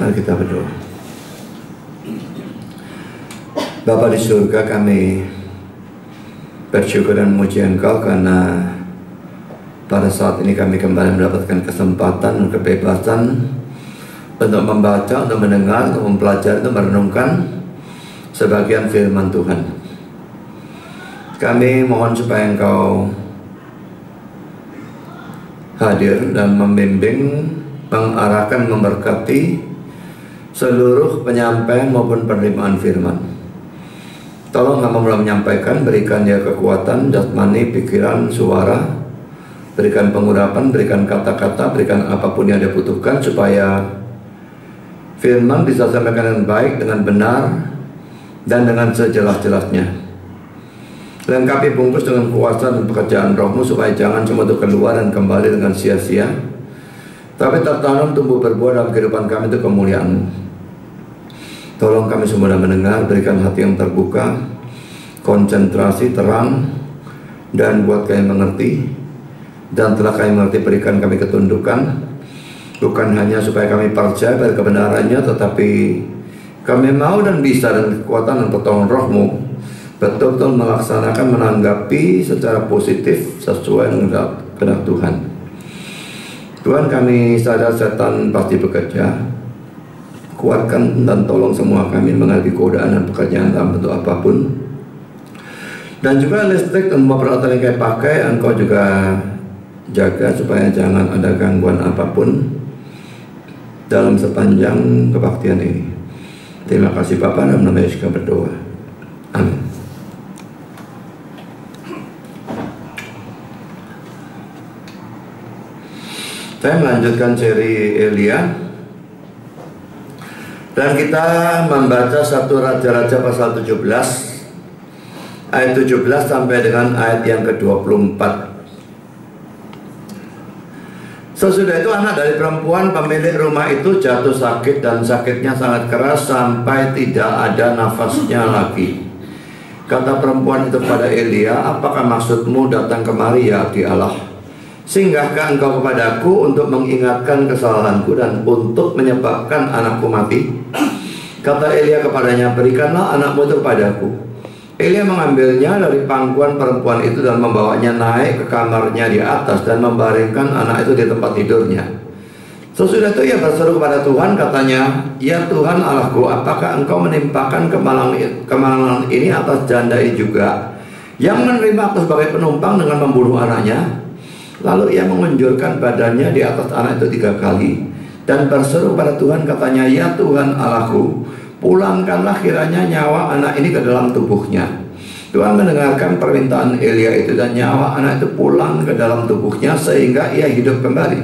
Mari kita berdoa. Bapa di surga, kami bersyukur dan memuji Engkau karena pada saat ini kami kembali mendapatkan kesempatan dan kebebasan untuk membaca, untuk mendengar, untuk mempelajari, untuk merenungkan sebagian firman Tuhan. Kami mohon supaya Engkau hadir dan membimbing, mengarahkan, memberkati seluruh penyampaian maupun penerimaan firman. Tolong hamba mulai menyampaikan, berikan dia kekuatan, jasmani, pikiran, suara, berikan pengurapan, berikan kata-kata, berikan apapun yang dia butuhkan supaya firman bisa disampaikan dengan baik, dengan benar, dan dengan sejelas-jelasnya. Lengkapi bungkus dengan kuasa dan pekerjaan Roh-Mu supaya jangan cuma itu keluar dan kembali dengan sia-sia, tapi tertanam, tumbuh, berbuah dalam kehidupan kami itu kemuliaan-Mu. Tolong kami semua mendengar, berikan hati yang terbuka, konsentrasi, terang, dan buat kami mengerti. Dan telah kami mengerti, berikan kami ketundukan, bukan hanya supaya kami percaya pada kebenarannya, tetapi kami mau dan bisa dan kekuatan dan pertolongan Roh-Mu betul-betul melaksanakan, menanggapi secara positif sesuai dengan kehendak Tuhan. Tuhan, kami sadar setan pasti bekerja. Kuatkan dan tolong semua kami menghadapi godaan dan pekerjaan dalam bentuk apapun. Dan juga listrik dan peralatan yang kami pakai, Engkau juga jaga supaya jangan ada gangguan apapun dalam sepanjang kebaktian ini. Terima kasih Bapa, dalam nama Yesus kami berdoa. Amin. Saya melanjutkan seri Elia. Dan kita membaca 1 Raja-Raja pasal 17 ayat 17 sampai dengan ayat yang ke-24. Sesudah itu anak dari perempuan pemilik rumah itu jatuh sakit, dan sakitnya sangat keras sampai tidak ada nafasnya lagi. Kata perempuan itu pada Elia, apakah maksudmu datang kemari ya abdi Allah? Singgahkah engkau kepadaku untuk mengingatkan kesalahanku dan untuk menyebabkan anakku mati? Kata Elia kepadanya, berikanlah anakmu itu padaku. Elia mengambilnya dari pangkuan perempuan itu dan membawanya naik ke kamarnya di atas dan membaringkan anak itu di tempat tidurnya. Sesudah itu ia berseru kepada Tuhan, katanya, ya Tuhan Allahku, apakah engkau menimpakan kemalangan ini atas janda ini juga, yang menerima aku sebagai penumpang dengan membunuh anaknya? Lalu ia mengunjurkan badannya di atas anak itu 3 kali dan berseru pada Tuhan, katanya, ya Tuhan Allahku, pulangkanlah kiranya nyawa anak ini ke dalam tubuhnya. Tuhan mendengarkan permintaan Elia itu, dan nyawa anak itu pulang ke dalam tubuhnya sehingga ia hidup kembali.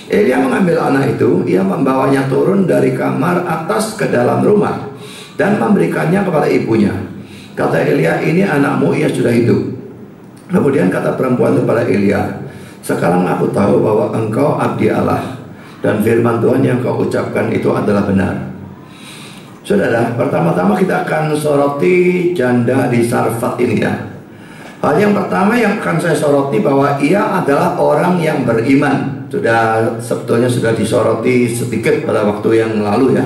Elia mengambil anak itu, ia membawanya turun dari kamar atas ke dalam rumah dan memberikannya kepada ibunya. Kata Elia, ini anakmu, ia sudah hidup. Kemudian kata perempuan itu pada Elia, sekarang aku tahu bahwa engkau abdi Allah dan firman Tuhan yang kau ucapkan itu adalah benar. Saudara, pertama-tama kita akan soroti janda di Sarfat ini ya. Hal yang pertama yang akan saya soroti bahwa ia adalah orang yang beriman. Sebetulnya sudah disoroti sedikit pada waktu yang lalu ya.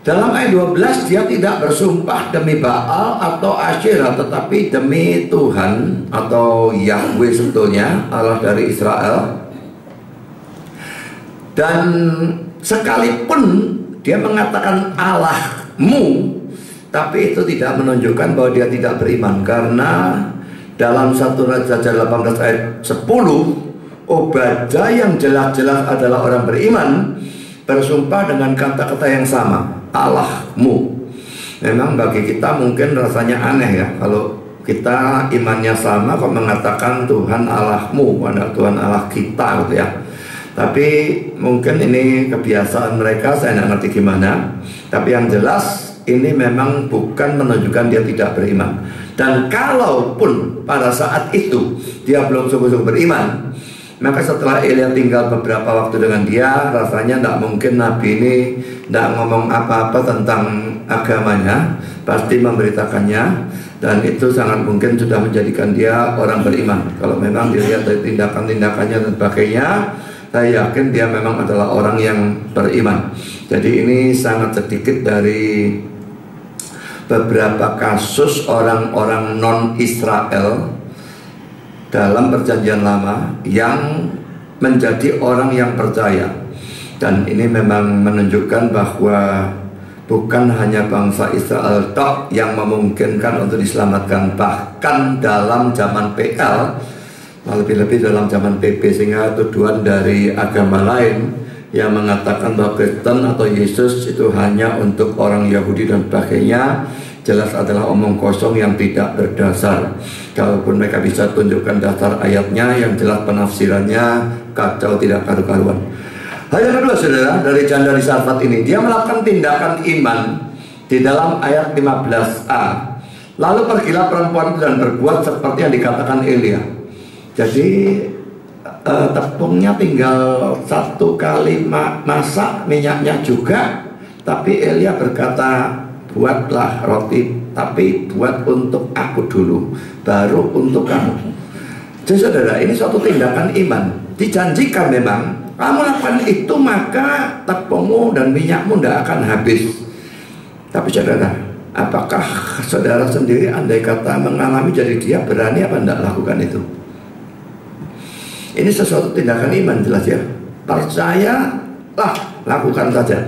Dalam ayat 12 dia tidak bersumpah demi Baal atau Asyera, tetapi demi Tuhan atau Yahweh sebetulnya, Allah dari Israel. Dan sekalipun dia mengatakan Allahmu, tapi itu tidak menunjukkan bahwa dia tidak beriman. Karena dalam 1 Raja 18 ayat 10, Obadya yang jelas-jelas adalah orang beriman bersumpah dengan kata-kata yang sama, Allahmu. Memang bagi kita mungkin rasanya aneh ya, kalau kita imannya sama kok mengatakan Tuhan Allahmu, bukan Tuhan Allah kita gitu ya. Tapi mungkin ini kebiasaan mereka, saya tidak ngerti gimana. Tapi yang jelas ini memang bukan menunjukkan dia tidak beriman. Dan kalaupun pada saat itu dia belum sungguh-sungguh beriman, maka setelah Elia tinggal beberapa waktu dengan dia, rasanya tidak mungkin Nabi ini tidak ngomong apa-apa tentang agamanya, pasti memberitakannya. Dan itu sangat mungkin sudah menjadikan dia orang beriman. Kalau memang dilihat dari tindakan-tindakannya dan sebagainya, saya yakin dia memang adalah orang yang beriman. Jadi ini sangat sedikit dari beberapa kasus orang-orang non-Israel dalam perjanjian lama yang menjadi orang yang percaya. Dan ini memang menunjukkan bahwa bukan hanya bangsa Israel tok yang memungkinkan untuk diselamatkan, bahkan dalam zaman PL, lebih-lebih dalam zaman PP, sehingga tuduhan dari agama lain yang mengatakan bahwa Kristen atau Yesus itu hanya untuk orang Yahudi dan sebagainya, jelas adalah omong kosong yang tidak berdasar. Kalaupun mereka bisa tunjukkan dasar ayatnya, yang jelas penafsirannya kacau, tidak karu-karuan. Hal yang kedua, saudara, dari janda di Sarfat ini, dia melakukan tindakan iman di dalam ayat 15a. Lalu pergilah perempuan itu dan berbuat seperti yang dikatakan Elia. Jadi tepungnya tinggal satu kali masak, minyaknya juga. Tapi Elia berkata, buatlah roti, tapi buat untuk aku dulu, baru untuk kamu. Jadi saudara, ini suatu tindakan iman. Dijanjikan memang, kamu lakukan itu maka tepungmu dan minyakmu tidak akan habis. Tapi saudara, apakah saudara sendiri andai kata mengalami jadi dia, berani apa tidak lakukan itu? Ini sesuatu tindakan iman, jelas ya. Percayalah, lakukan saja.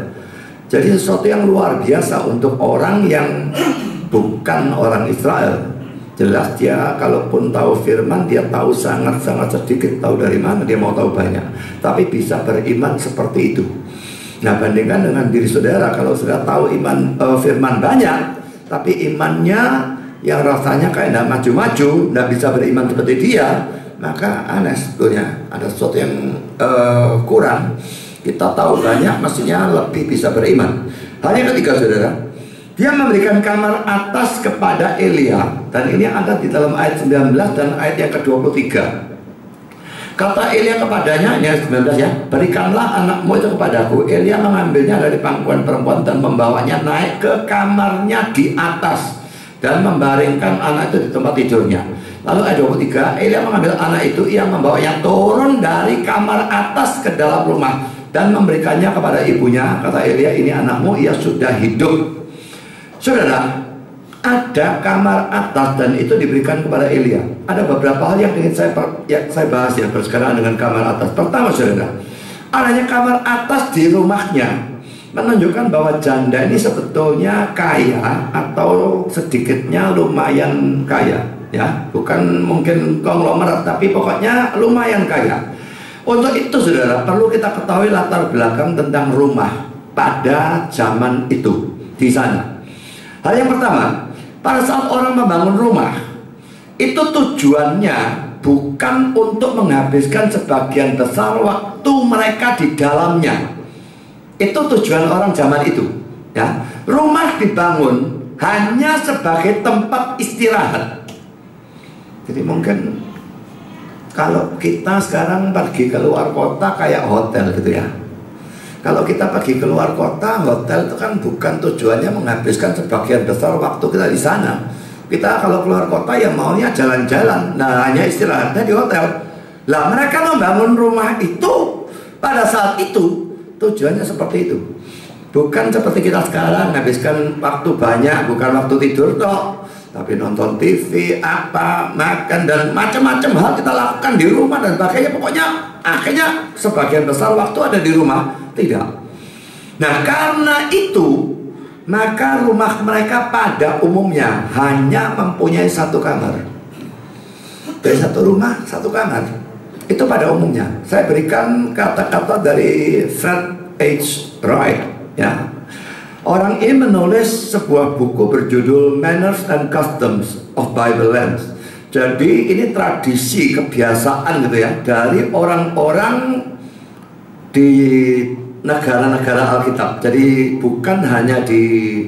Jadi sesuatu yang luar biasa untuk orang yang bukan orang Israel. Jelas dia kalaupun tahu firman, dia tahu sangat-sangat sedikit. Tahu dari mana, dia mau tahu banyak. Tapi bisa beriman seperti itu. Nah, bandingkan dengan diri saudara, kalau saudara tahu firman banyak, tapi imannya yang rasanya kayak tidak maju-maju, tidak bisa beriman seperti dia, maka aneh sebetulnya. Ada sesuatu yang kurang. Kita tahu banyak, mestinya lebih bisa beriman. Hal yang ketiga, saudara, dia memberikan kamar atas kepada Elia. Dan ini ada di dalam ayat 19 dan ayat yang ke-23. Kata Elia kepadanya, ini ayat 19 ya, berikanlah anakmu itu kepadaku. Elia mengambilnya dari pangkuan perempuan dan membawanya naik ke kamarnya di atas dan membaringkan anak itu di tempat tidurnya. Lalu ayat 23, Elia mengambil anak itu, ia membawanya turun dari kamar atas ke dalam rumah dan memberikannya kepada ibunya. Kata Elia, ini anakmu, ia sudah hidup. Saudara, ada kamar atas dan itu diberikan kepada Elia. Ada beberapa hal yang ingin saya bahas ya bersekarang dengan kamar atas. Pertama, saudara, adanya kamar atas di rumahnya menunjukkan bahwa janda ini sebetulnya kaya atau sedikitnya lumayan kaya, ya, bukan mungkin konglomerat, tapi pokoknya lumayan kaya. Untuk itu, saudara, perlu kita ketahui latar belakang tentang rumah pada zaman itu di sana. Hal yang pertama, pada saat orang membangun rumah, itu tujuannya bukan untuk menghabiskan sebagian besar waktu mereka di dalamnya. Itu tujuan orang zaman itu, ya. Rumah dibangun hanya sebagai tempat istirahat. Jadi mungkin kalau kita sekarang pergi ke luar kota kayak hotel gitu ya. Kalau kita pergi ke luar kota, hotel itu kan bukan tujuannya menghabiskan sebagian besar waktu kita di sana. Kita kalau keluar kota ya maunya jalan-jalan, nah hanya istirahatnya di hotel. Lah mereka membangun rumah itu pada saat itu tujuannya seperti itu. Bukan seperti kita sekarang menghabiskan waktu banyak, bukan waktu tidur toh, tapi nonton TV, apa, makan dan macam-macam hal kita lakukan di rumah dan sebagainya. Pokoknya akhirnya sebagian besar waktu ada di rumah. Tidak. Nah, karena itu maka rumah mereka pada umumnya hanya mempunyai satu kamar. Dari satu rumah, satu kamar. Itu pada umumnya. Saya berikan kata-kata dari Fred H. Wright, ya. Orang ini menulis sebuah buku berjudul Manners and Customs of Bible Lands. Jadi ini tradisi, kebiasaan gitu ya, dari orang-orang di negara-negara Alkitab. Jadi bukan hanya di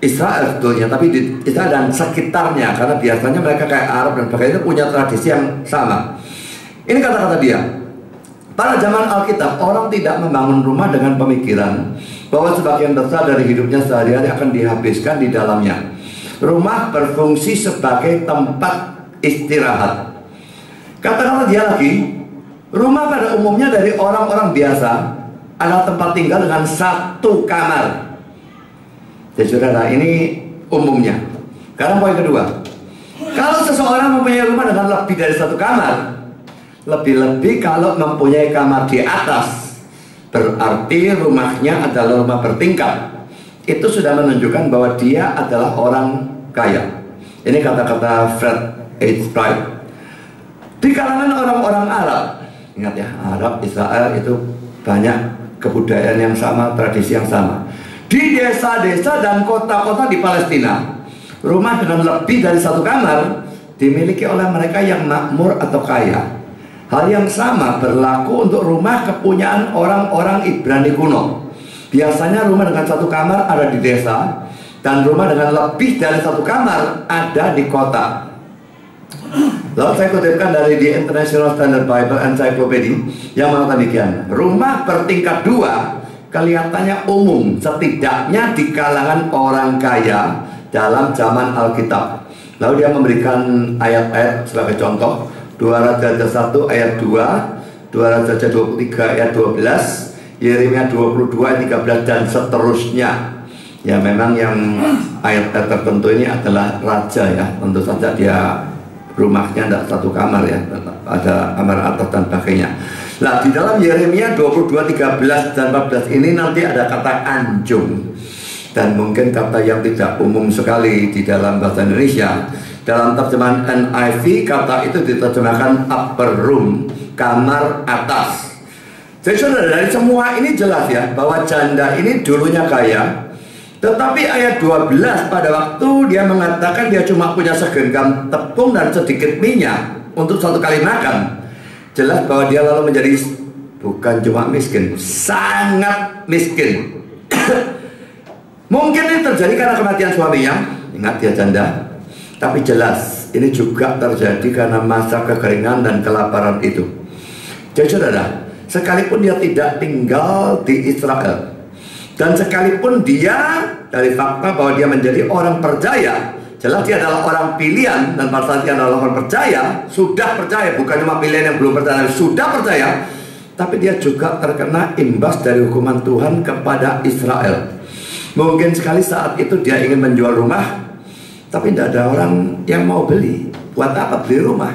Israel sebetulnya, tapi di Israel dan sekitarnya, karena biasanya mereka kayak Arab dan sebagainya punya tradisi yang sama. Ini kata-kata dia. Pada zaman Alkitab, orang tidak membangun rumah dengan pemikiran bahwa sebagian besar dari hidupnya sehari-hari akan dihabiskan di dalamnya. Rumah berfungsi sebagai tempat istirahat. Kata-kata dia lagi, Rumah pada umumnya dari orang-orang biasa adalah tempat tinggal dengan satu kamar. Jadi saudara, ini umumnya. Sekarang poin kedua. Kalau seseorang mempunyai rumah dengan lebih dari satu kamar, lebih-lebih kalau mempunyai kamar di atas, berarti rumahnya adalah rumah bertingkat. Itu sudah menunjukkan bahwa dia adalah orang kaya. Ini kata-kata Fred H. Wright. Di kalangan orang-orang Arab, ingat ya, Arab, Israel itu banyak kebudayaan yang sama, tradisi yang sama. Di desa-desa dan kota-kota di Palestina, rumah dengan lebih dari satu kamar dimiliki oleh mereka yang makmur atau kaya. Hal yang sama berlaku untuk rumah kepunyaan orang-orang Ibrani kuno. Biasanya rumah dengan satu kamar ada di desa, dan rumah dengan lebih dari satu kamar ada di kota. Lalu saya kutipkan dari The International Standard Bible Encyclopedia yang mengatakan demikian. Rumah bertingkat 2 kelihatannya umum, setidaknya di kalangan orang kaya dalam zaman Alkitab. Lalu dia memberikan ayat-ayat sebagai contoh. 2 Raja 1 ayat 2, 2 Raja 23 ayat 12, Yeremia 22 ayat 13 dan seterusnya. Ya, memang yang ayat-ayat tertentu ini adalah raja ya. Tentu saja dia rumahnya tidak satu kamar ya, ada kamar atas dan sebagainya. Nah, di dalam Yeremia 22, 13 dan 14 ini nanti ada kata anjung, dan mungkin kata yang tidak umum sekali di dalam bahasa Indonesia. Dalam terjemahan NIV kata itu diterjemahkan upper room, kamar atas. Jadi saudara, dari semua ini jelas ya bahwa janda ini dulunya kaya. Tetapi ayat 12 pada waktu dia mengatakan dia cuma punya segenggam tepung dan sedikit minyak untuk satu kali makan, jelas bahwa dia lalu menjadi bukan cuma miskin, sangat miskin. Mungkin ini terjadi karena kematian suaminya. Ingat dia janda. Tapi jelas ini juga terjadi karena masa kekeringan dan kelaparan itu. Jadi saudara, sekalipun dia tidak tinggal di Israel, dan sekalipun dia dari fakta bahwa dia menjadi orang percaya, jelas dia adalah orang pilihan, dan pada saat dia adalah orang percaya, sudah percaya, bukan cuma pilihan yang belum percaya, sudah percaya, tapi dia juga terkena imbas dari hukuman Tuhan kepada Israel. Mungkin sekali saat itu dia ingin menjual rumah, tapi tidak ada orang yang mau beli. Buat apa beli rumah?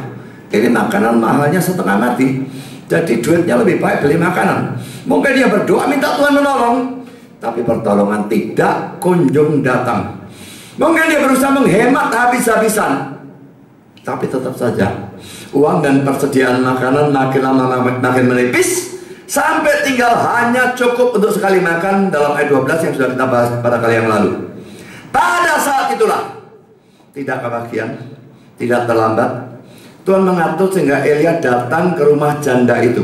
Ini makanan mahalnya setengah mati, jadi duitnya lebih baik beli makanan. Mungkin dia berdoa minta Tuhan menolong, tapi pertolongan tidak kunjung datang. Mungkin dia berusaha menghemat habis-habisan, tapi tetap saja uang dan persediaan makanan makin lama makin menipis, sampai tinggal hanya cukup untuk sekali makan dalam ayat 12 yang sudah kita bahas pada kali yang lalu. Pada saat itulah tidak kebagian, tidak terlambat, Tuhan mengatur sehingga Elia datang ke rumah janda itu.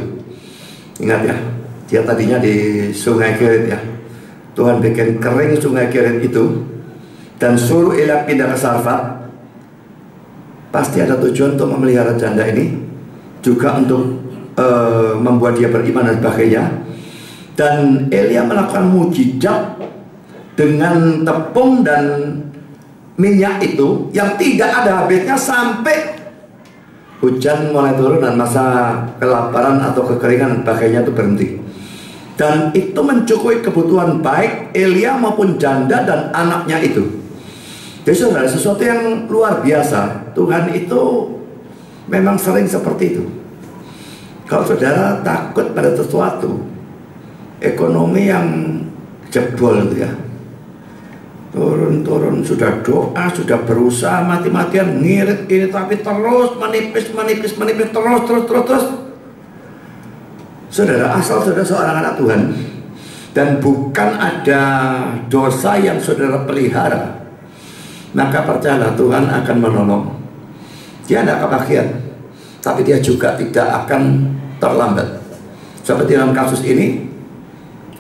Ingat ya, dia tadinya di Sungai Kerit ya. Tuhan bikin kering Sungai Kerit itu dan suruh Elia pindah ke Sarfat. Pasti ada tujuan untuk memelihara janda ini, juga untuk membuat dia beriman dan sebagainya. Dan Elia melakukan mukjizat dengan tepung dan minyak itu yang tidak ada habisnya sampai hujan mulai turun dan masa kelaparan atau kekeringan dan sebagainya itu berhenti. Dan itu mencukupi kebutuhan baik Elia maupun janda dan anaknya itu. Jadi saudara, sesuatu yang luar biasa. Tuhan itu memang sering seperti itu. Kalau saudara takut pada sesuatu, ekonomi yang jebol itu ya, turun-turun, sudah doa, sudah berusaha mati-matian ngirit ini, tapi terus menipis terus. Saudara, asal saudara seorang anak Tuhan dan bukan ada dosa yang saudara pelihara, maka percayalah Tuhan akan menolong. Dia tidak kebagian, tapi dia juga tidak akan terlambat. Seperti dalam kasus ini,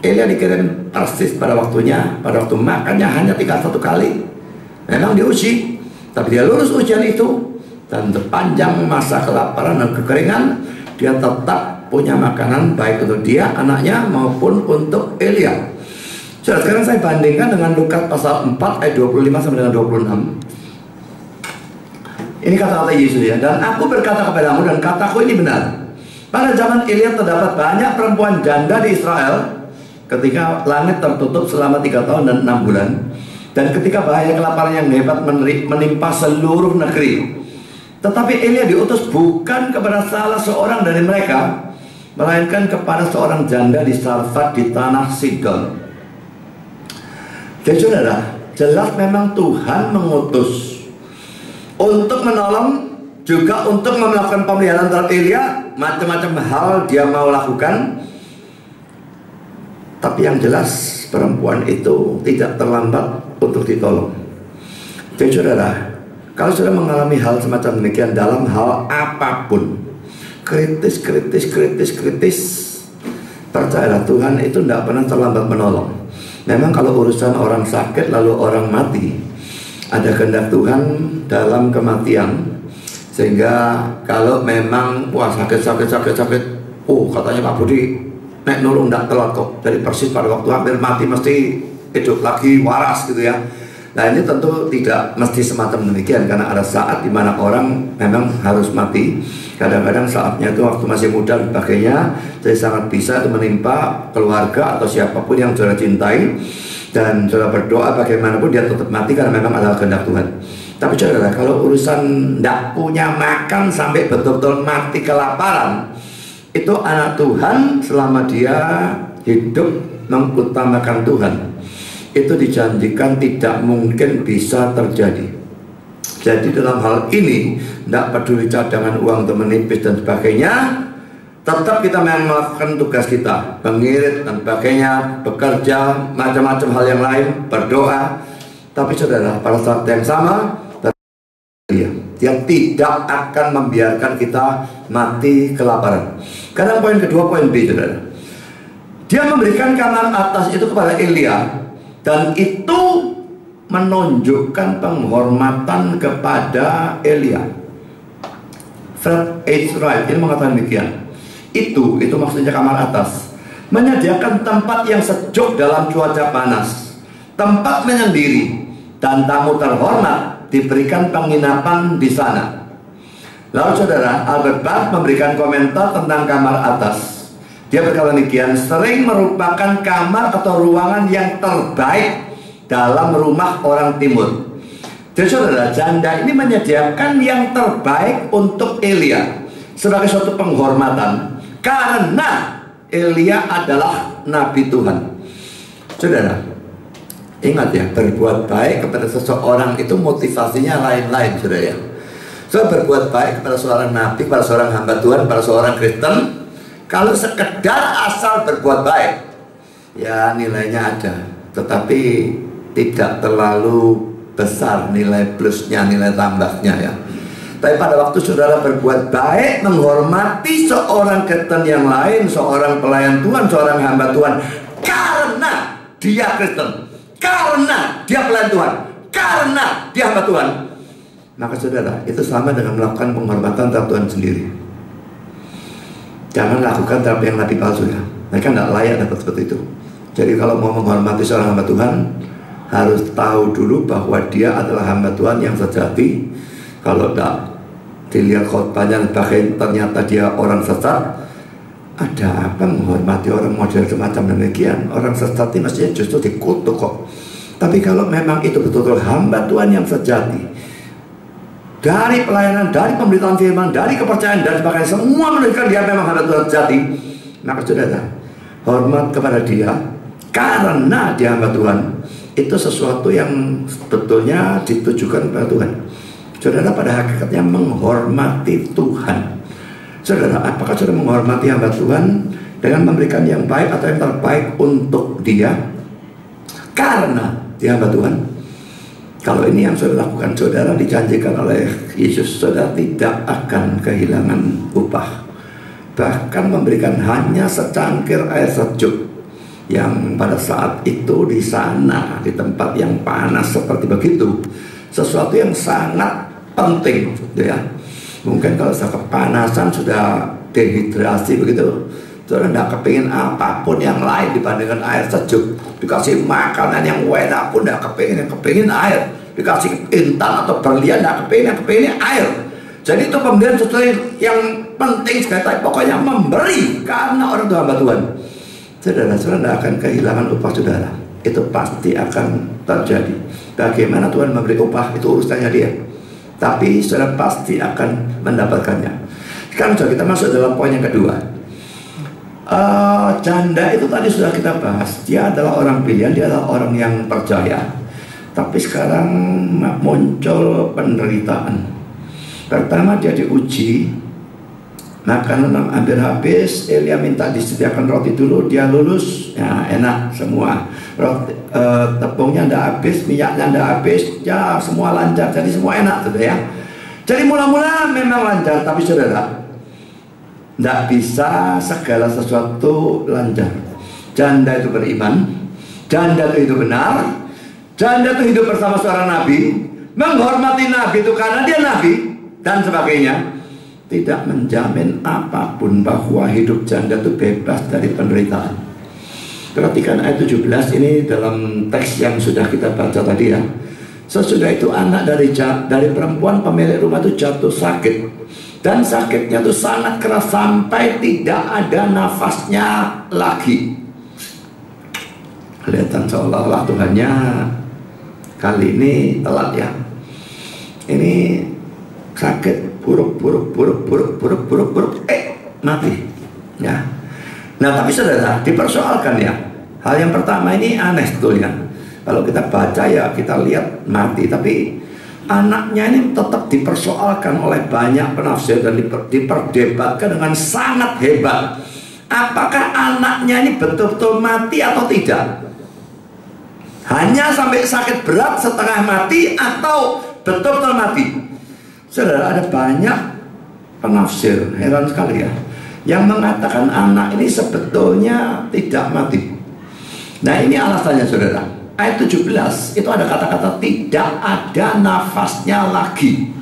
Elia dikirim persis pada waktunya, pada waktu makannya hanya tinggal satu kali. Memang diuji, tapi dia lulus ujian itu. Dan sepanjang masa kelaparan dan kekeringan, dia tetap punya makanan baik untuk dia, anaknya maupun untuk Elia. Sekarang saya bandingkan dengan Lukas pasal 4 ayat 25 sampai dengan 26. Ini kata-kata Yesus ya. Dan aku berkata kepadamu, dan kataku ini benar, Pada zaman Elia terdapat banyak perempuan janda di Israel ketika langit tertutup selama 3 tahun dan 6 bulan, dan ketika bahaya kelaparan yang hebat menimpa seluruh negeri. Tetapi Elia diutus bukan kepada salah seorang dari mereka, melainkan kepada seorang janda di Sarfat di tanah Sidon. Jadi saudara, jelas memang Tuhan mengutus untuk menolong, juga untuk melakukan pemeliharaan terhadap Elia. Macam-macam hal dia mau lakukan. Tapi yang jelas perempuan itu tidak terlambat untuk ditolong. Jadi saudara, kalau sudah mengalami hal semacam demikian dalam hal apapun, kritis, percayalah Tuhan itu tidak pernah terlambat menolong. Memang kalau urusan orang sakit lalu orang mati, ada kehendak Tuhan dalam kematian. Sehingga kalau memang wah sakit, katanya Pak Budi nek nulung ndak telat kok, dari persis pada waktu hampir mati mesti hidup lagi waras gitu ya. Nah ini tentu tidak mesti semacam demikian, karena ada saat dimana orang memang harus mati. Kadang-kadang saatnya itu waktu masih muda dan sebagainya. Jadi sangat bisa itu menimpa keluarga atau siapapun yang saudara cintai, dan saudara berdoa bagaimanapun dia tetap mati karena memang adalah kehendak Tuhan. Tapi saudara, kalau urusan ndak punya makan sampai betul-betul mati kelaparan, itu anak Tuhan selama dia hidup mengutamakan Tuhan, itu dijanjikan tidak mungkin bisa terjadi. Jadi dalam hal ini tidak peduli cadangan uang untuk menipis dan sebagainya, tetap kita melakukan tugas kita, mengirit dan sebagainya, bekerja, macam-macam hal yang lain, berdoa. Tapi saudara, pada saat yang sama dia tidak akan membiarkan kita mati kelaparan. Karena poin kedua, poin B saudara, dia memberikan kamar atas itu kepada Elia, dan itu menunjukkan penghormatan kepada Elia. Fred H. Wright ini mengatakan demikian. Itu maksudnya kamar atas, menyediakan tempat yang sejuk dalam cuaca panas, tempat menyendiri, dan tamu terhormat diberikan penginapan di sana. Lalu saudara, Albert Barth memberikan komentar tentang kamar atas. Dia berkata demikian, sering merupakan kamar atau ruangan yang terbaik dalam rumah orang timur. Jadi saudara, janda ini menyediakan yang terbaik untuk Elia sebagai suatu penghormatan, karena Elia adalah nabi Tuhan. Saudara, ingat ya, berbuat baik kepada seseorang itu motivasinya lain-lain, saudara ya. So, berbuat baik kepada seorang nabi, kepada seorang hamba Tuhan, kepada seorang Kristen, kalau sekedar asal berbuat baik, ya nilainya ada, tetapi tidak terlalu besar nilai plusnya, nilai tambahnya ya. Tapi pada waktu saudara berbuat baik, menghormati seorang Kristen yang lain, seorang pelayan Tuhan, seorang hamba Tuhan, karena dia Kristen, karena dia pelayan Tuhan, karena dia hamba Tuhan, maka saudara, itu sama dengan melakukan penghormatan terhadap Tuhan sendiri. Jangan lakukan terhadap yang nabi palsu ya. Mereka tidak layak dapat seperti itu. Jadi kalau mau menghormati seorang hamba Tuhan, harus tahu dulu bahwa dia adalah hamba Tuhan yang sejati. Kalau tidak dilihat khotbahnya ternyata dia orang sesat, ada apa menghormati orang model semacam demikian? Orang sesat ini mestinya justru dikutuk kok. Tapi kalau memang itu betul-betul hamba Tuhan yang sejati, dari pelayanan, dari pemberitaan firman, dari kepercayaan dan sebagainya, semua menunjukkan dia memang hamba Tuhan sejati, maka saudara, hormat kepada dia karena dia hamba Tuhan, itu sesuatu yang sebetulnya ditujukan kepada Tuhan. Saudara, pada hakikatnya menghormati Tuhan. Saudara, apakah saudara menghormati hamba Tuhan dengan memberikan yang baik atau yang terbaik untuk dia karena dia hamba Tuhan? Kalau ini yang saudara lakukan, saudara dijanjikan oleh Yesus, saudara tidak akan kehilangan upah. Bahkan memberikan hanya secangkir air sejuk, yang pada saat itu di sana, di tempat yang panas seperti begitu, sesuatu yang sangat penting ya. Mungkin kalau sudah kepanasan, sudah dehidrasi begitu, saudara tidak kepingin apapun yang lain dibandingkan air sejuk. Dikasih makanan yang enak pun tidak kepingin, yang kepingin air. Dikasih intan atau berlian tidak kepingin, yang kepingin air. Jadi itu pemberian sesuatu yang penting sekali, tapi pokoknya memberi karena orang tua hamba Tuhan. Saudara-saudara tidak akan kehilangan upah saudara. Itu pasti akan terjadi. Bagaimana Tuhan memberi upah itu urusannya dia, tapi saudara pasti akan mendapatkannya. Sekarang kita masuk dalam poin yang kedua. Janda itu tadi sudah kita bahas. Dia adalah orang pilihan, dia adalah orang yang percaya. Tapi sekarang muncul penderitaan. Pertama dia diuji, makanan hampir habis. Elia minta disediakan roti dulu, dia lulus, ya enak semua. Roti, tepungnya tidak habis, minyaknya tidak habis, ya semua lancar, jadi semua enak, saudara ya. Jadi mula-mula memang lancar, tapi saudara, tidak bisa segala sesuatu lancar. Janda itu beriman, janda itu hidup benar, janda itu hidup bersama seorang nabi, menghormati nabi itu karena dia nabi, dan sebagainya. Tidak menjamin apapun bahwa hidup janda itu bebas dari penderitaan. Perhatikan ayat 17 ini dalam teks yang sudah kita baca tadi ya. Sesudah itu anak dari perempuan pemilik rumah itu jatuh sakit, dan sakitnya itu sangat keras sampai tidak ada nafasnya lagi. Kelihatan seolah-olah Tuhannya kali ini telat ya. Ini sakit buruk mati ya. Nah tapi saudara dipersoalkan ya. Hal yang pertama ini aneh sebetulnya. Kalau kita baca ya kita lihat mati, tapi anaknya ini tetap dipersoalkan oleh banyak penafsir dan diperdebatkan dengan sangat hebat. Apakah anaknya ini betul-betul mati atau tidak? Hanya sampai sakit berat setengah mati atau betul-betul mati? Saudara, ada banyak penafsir, heran sekali ya, yang mengatakan anak ini sebetulnya tidak mati. Nah ini alasannya saudara. Ayat 17 itu ada kata-kata tidak ada nafasnya lagi.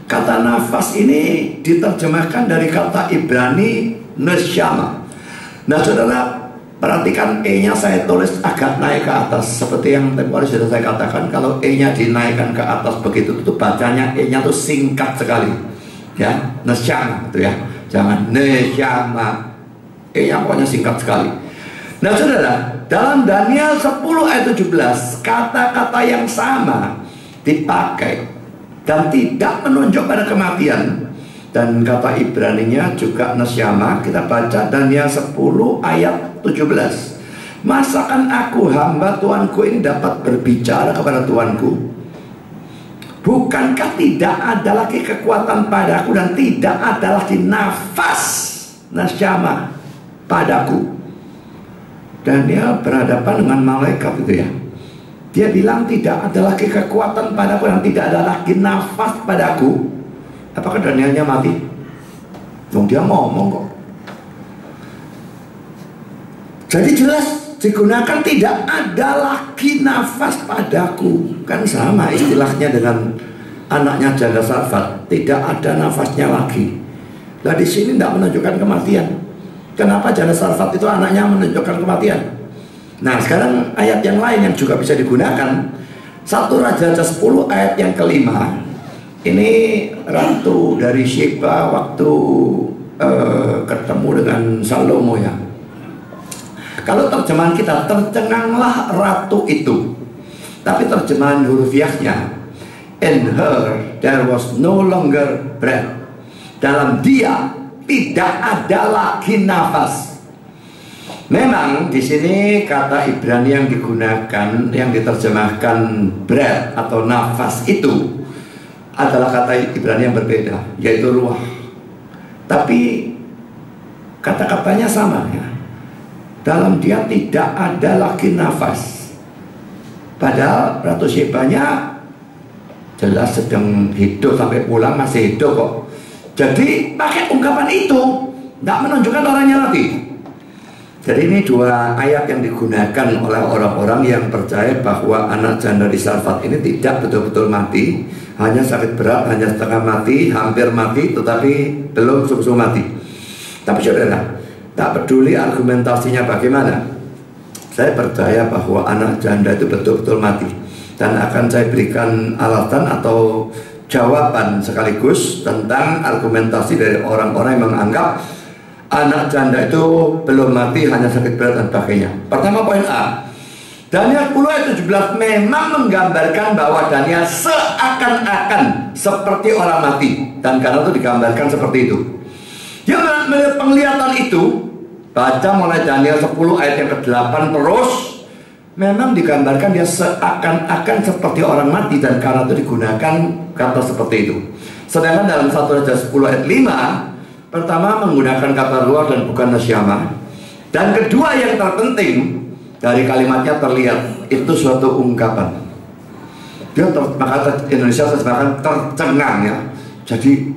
Kata nafas ini diterjemahkan dari kata Ibrani neshama. Nah saudara, perhatikan E-nya saya tulis agak naik ke atas. Seperti yang tadi sudah saya katakan, kalau E-nya dinaikkan ke atas begitu, itu bacanya E-nya itu singkat sekali ya, neshama itu ya. Jangan neshama, E-nya pokoknya singkat sekali. Nah saudara, dalam Daniel 10 ayat 17 kata-kata yang sama dipakai dan tidak menunjuk pada kematian. Dan kata Ibraninya juga neshama. Kita baca Daniel 10 ayat 17. Masakan aku hamba Tuanku ini dapat berbicara kepada Tuanku? Bukankah tidak ada lagi kekuatan padaku dan tidak ada lagi nafas neshama padaku? Daniel berhadapan dengan malaikat itu ya. Dia bilang tidak ada lagi kekuatan padaku dan tidak ada lagi nafas padaku. Apakah Danielnya mati? Dong dia ngomong kok. Jadi jelas digunakan tidak ada lagi nafas padaku. Kan sama istilahnya dengan anaknya janda Sarfat, tidak ada nafasnya lagi. Nah di sini tidak menunjukkan kematian. Kenapa janda Sarfat itu anaknya menunjukkan kematian? Nah sekarang ayat yang lain yang juga bisa digunakan, 1 Raja 10 ayat yang kelima. Ini ratu dari Sheba waktu ketemu dengan Salomo ya. Kalau terjemahan kita, tercenganglah ratu itu. Tapi terjemahan hurufiahnya, in her there was no longer breath. Dalam dia tidak ada lagi nafas. Memang di sini kata Ibrani yang digunakan, yang diterjemahkan breath atau nafas itu adalah kata Ibrani yang berbeda, yaitu ruah. Tapi kata-katanya sama ya. Dalam dia tidak ada lagi nafas. Padahal Ratu Shebanya jelas sedang hidup, sampai pulang masih hidup kok. Jadi pakai ungkapan itu tidak menunjukkan orangnya mati. Jadi ini 2 ayat yang digunakan oleh orang-orang yang percaya bahwa anak janda di Sarfat ini tidak betul-betul mati, hanya sakit berat, hanya setengah mati, hampir mati, tetapi belum sungguh mati. Tapi saudara, tak peduli argumentasinya bagaimana, saya percaya bahwa anak janda itu betul-betul mati. Dan akan saya berikan alasan atau jawaban sekaligus tentang argumentasi dari orang-orang yang menganggap anak janda itu belum mati, hanya sakit berat dan sebagainya. Pertama, poin A, Daniel 10 ayat 17 memang menggambarkan bahwa Daniel seakan-akan seperti orang mati, dan karena itu digambarkan seperti itu. Dia melihat penglihatan itu, baca mulai Daniel 10 ayat yang ke-8 terus, memang digambarkan dia seakan-akan seperti orang mati, dan karena itu digunakan kata seperti itu. Sedangkan dalam 1 Raja 10 ayat 5, pertama menggunakan kata ruah dan bukan nasyama, dan kedua yang terpenting dari kalimatnya terlihat itu suatu ungkapan. Dia maka Indonesia terjemahkan tercengang ya. Jadi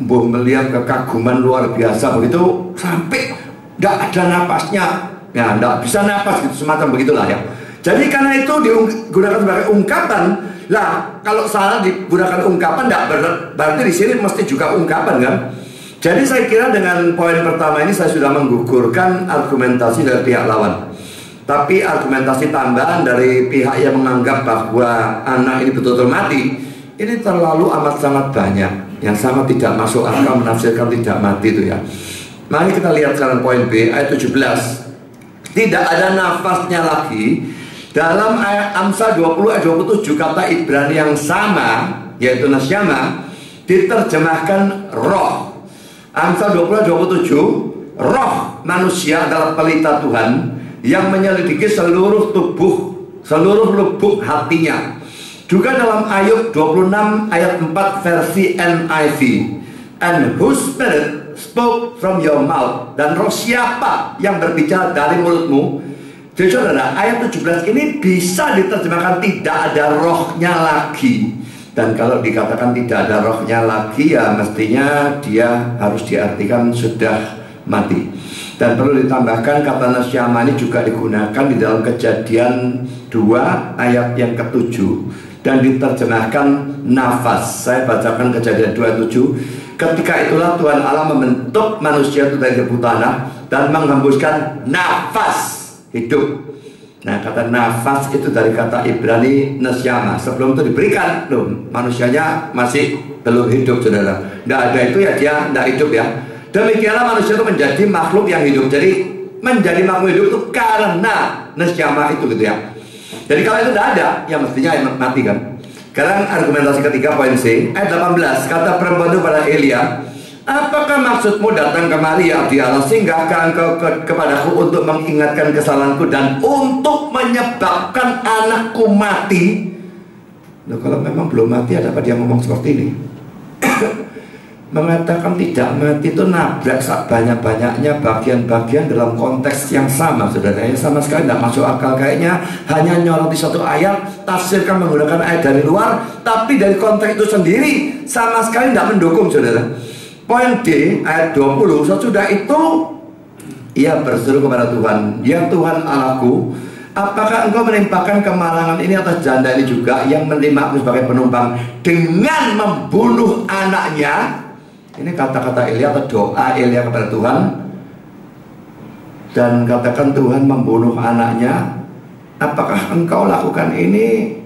melihat kekaguman luar biasa begitu sampai tidak ada napasnya, ya tidak bisa napas gitu, semacam begitulah ya. Jadi karena itu digunakan sebagai ungkapan. Lah kalau salah digunakan ungkapan tidak berarti di sini mesti juga ungkapan kan. Jadi saya kira dengan poin pertama ini saya sudah menggugurkan argumentasi dari pihak lawan. Tapi argumentasi tambahan dari pihak yang menganggap bahwa anak ini betul-betul mati, ini terlalu amat sangat banyak, yang sangat tidak masuk akal menafsirkan tidak mati itu ya. Mari kita lihat sekarang poin B ayat 17. Tidak ada nafasnya lagi. Dalam ayat Amsal 20 ayat 27 kata Ibrani yang sama, yaitu nasyama, diterjemahkan roh. Amsal 20 ayat 27, roh manusia adalah pelita Tuhan yang menyelidiki seluruh tubuh, seluruh lubuk hatinya. Juga dalam Ayub 26 ayat 4 versi NIV, and whose spirit spoke from your mouth, dan roh siapa yang berbicara dari mulutmu. Jadi saudara, ayat 17 ini bisa diterjemahkan tidak ada rohnya lagi. Dan kalau dikatakan tidak ada rohnya lagi, ya mestinya dia harus diartikan sudah mati. Dan perlu ditambahkan kata nasyama ini juga digunakan di dalam Kejadian 2 ayat yang ke-7 dan diterjemahkan nafas. Saya bacakan Kejadian 2 ayat 7. Ketika itulah Tuhan Allah membentuk manusia itu dari debu tanah dan menghembuskan nafas hidup. Nah, kata nafas itu dari kata Ibrani nasyama. Sebelum itu diberikan, loh, manusianya masih belum hidup, saudara. Tidak ada itu ya, dia tidak hidup ya. Demikianlah manusia itu menjadi makhluk yang hidup. Jadi menjadi makhluk hidup itu karena nasyama itu gitu ya. Jadi kalau itu tidak ada, ya mestinya yang mati kan. Sekarang argumentasi ketiga poin C ayat 18. Kata perempuan itu pada Elia, apakah maksudmu datang kemari ya abdi Allah, singgahkah engkau kepadaku untuk mengingatkan kesalahanku dan untuk menyebabkan anakku mati? Nah, kalau memang belum mati, ada apa dia ngomong seperti ini? Mengatakan tidak mati itu nabrak banyak-banyaknya bagian-bagian dalam konteks yang sama, saudara. Yang sama sekali tidak masuk akal. Kayaknya hanya nyoroti satu ayat, tafsirkan menggunakan ayat dari luar, tapi dari konteks itu sendiri sama sekali tidak mendukung, saudara. Poin D ayat 20, sesudah itu ia berseru kepada Tuhan, ya Tuhan Allahku, apakah engkau menimpakan kemalangan ini atas janda ini juga yang menerima aku sebagai penumpang dengan membunuh anaknya? Ini kata-kata Elia atau doa Elia kepada Tuhan. Dan katakan Tuhan membunuh anaknya. Apakah engkau lakukan ini,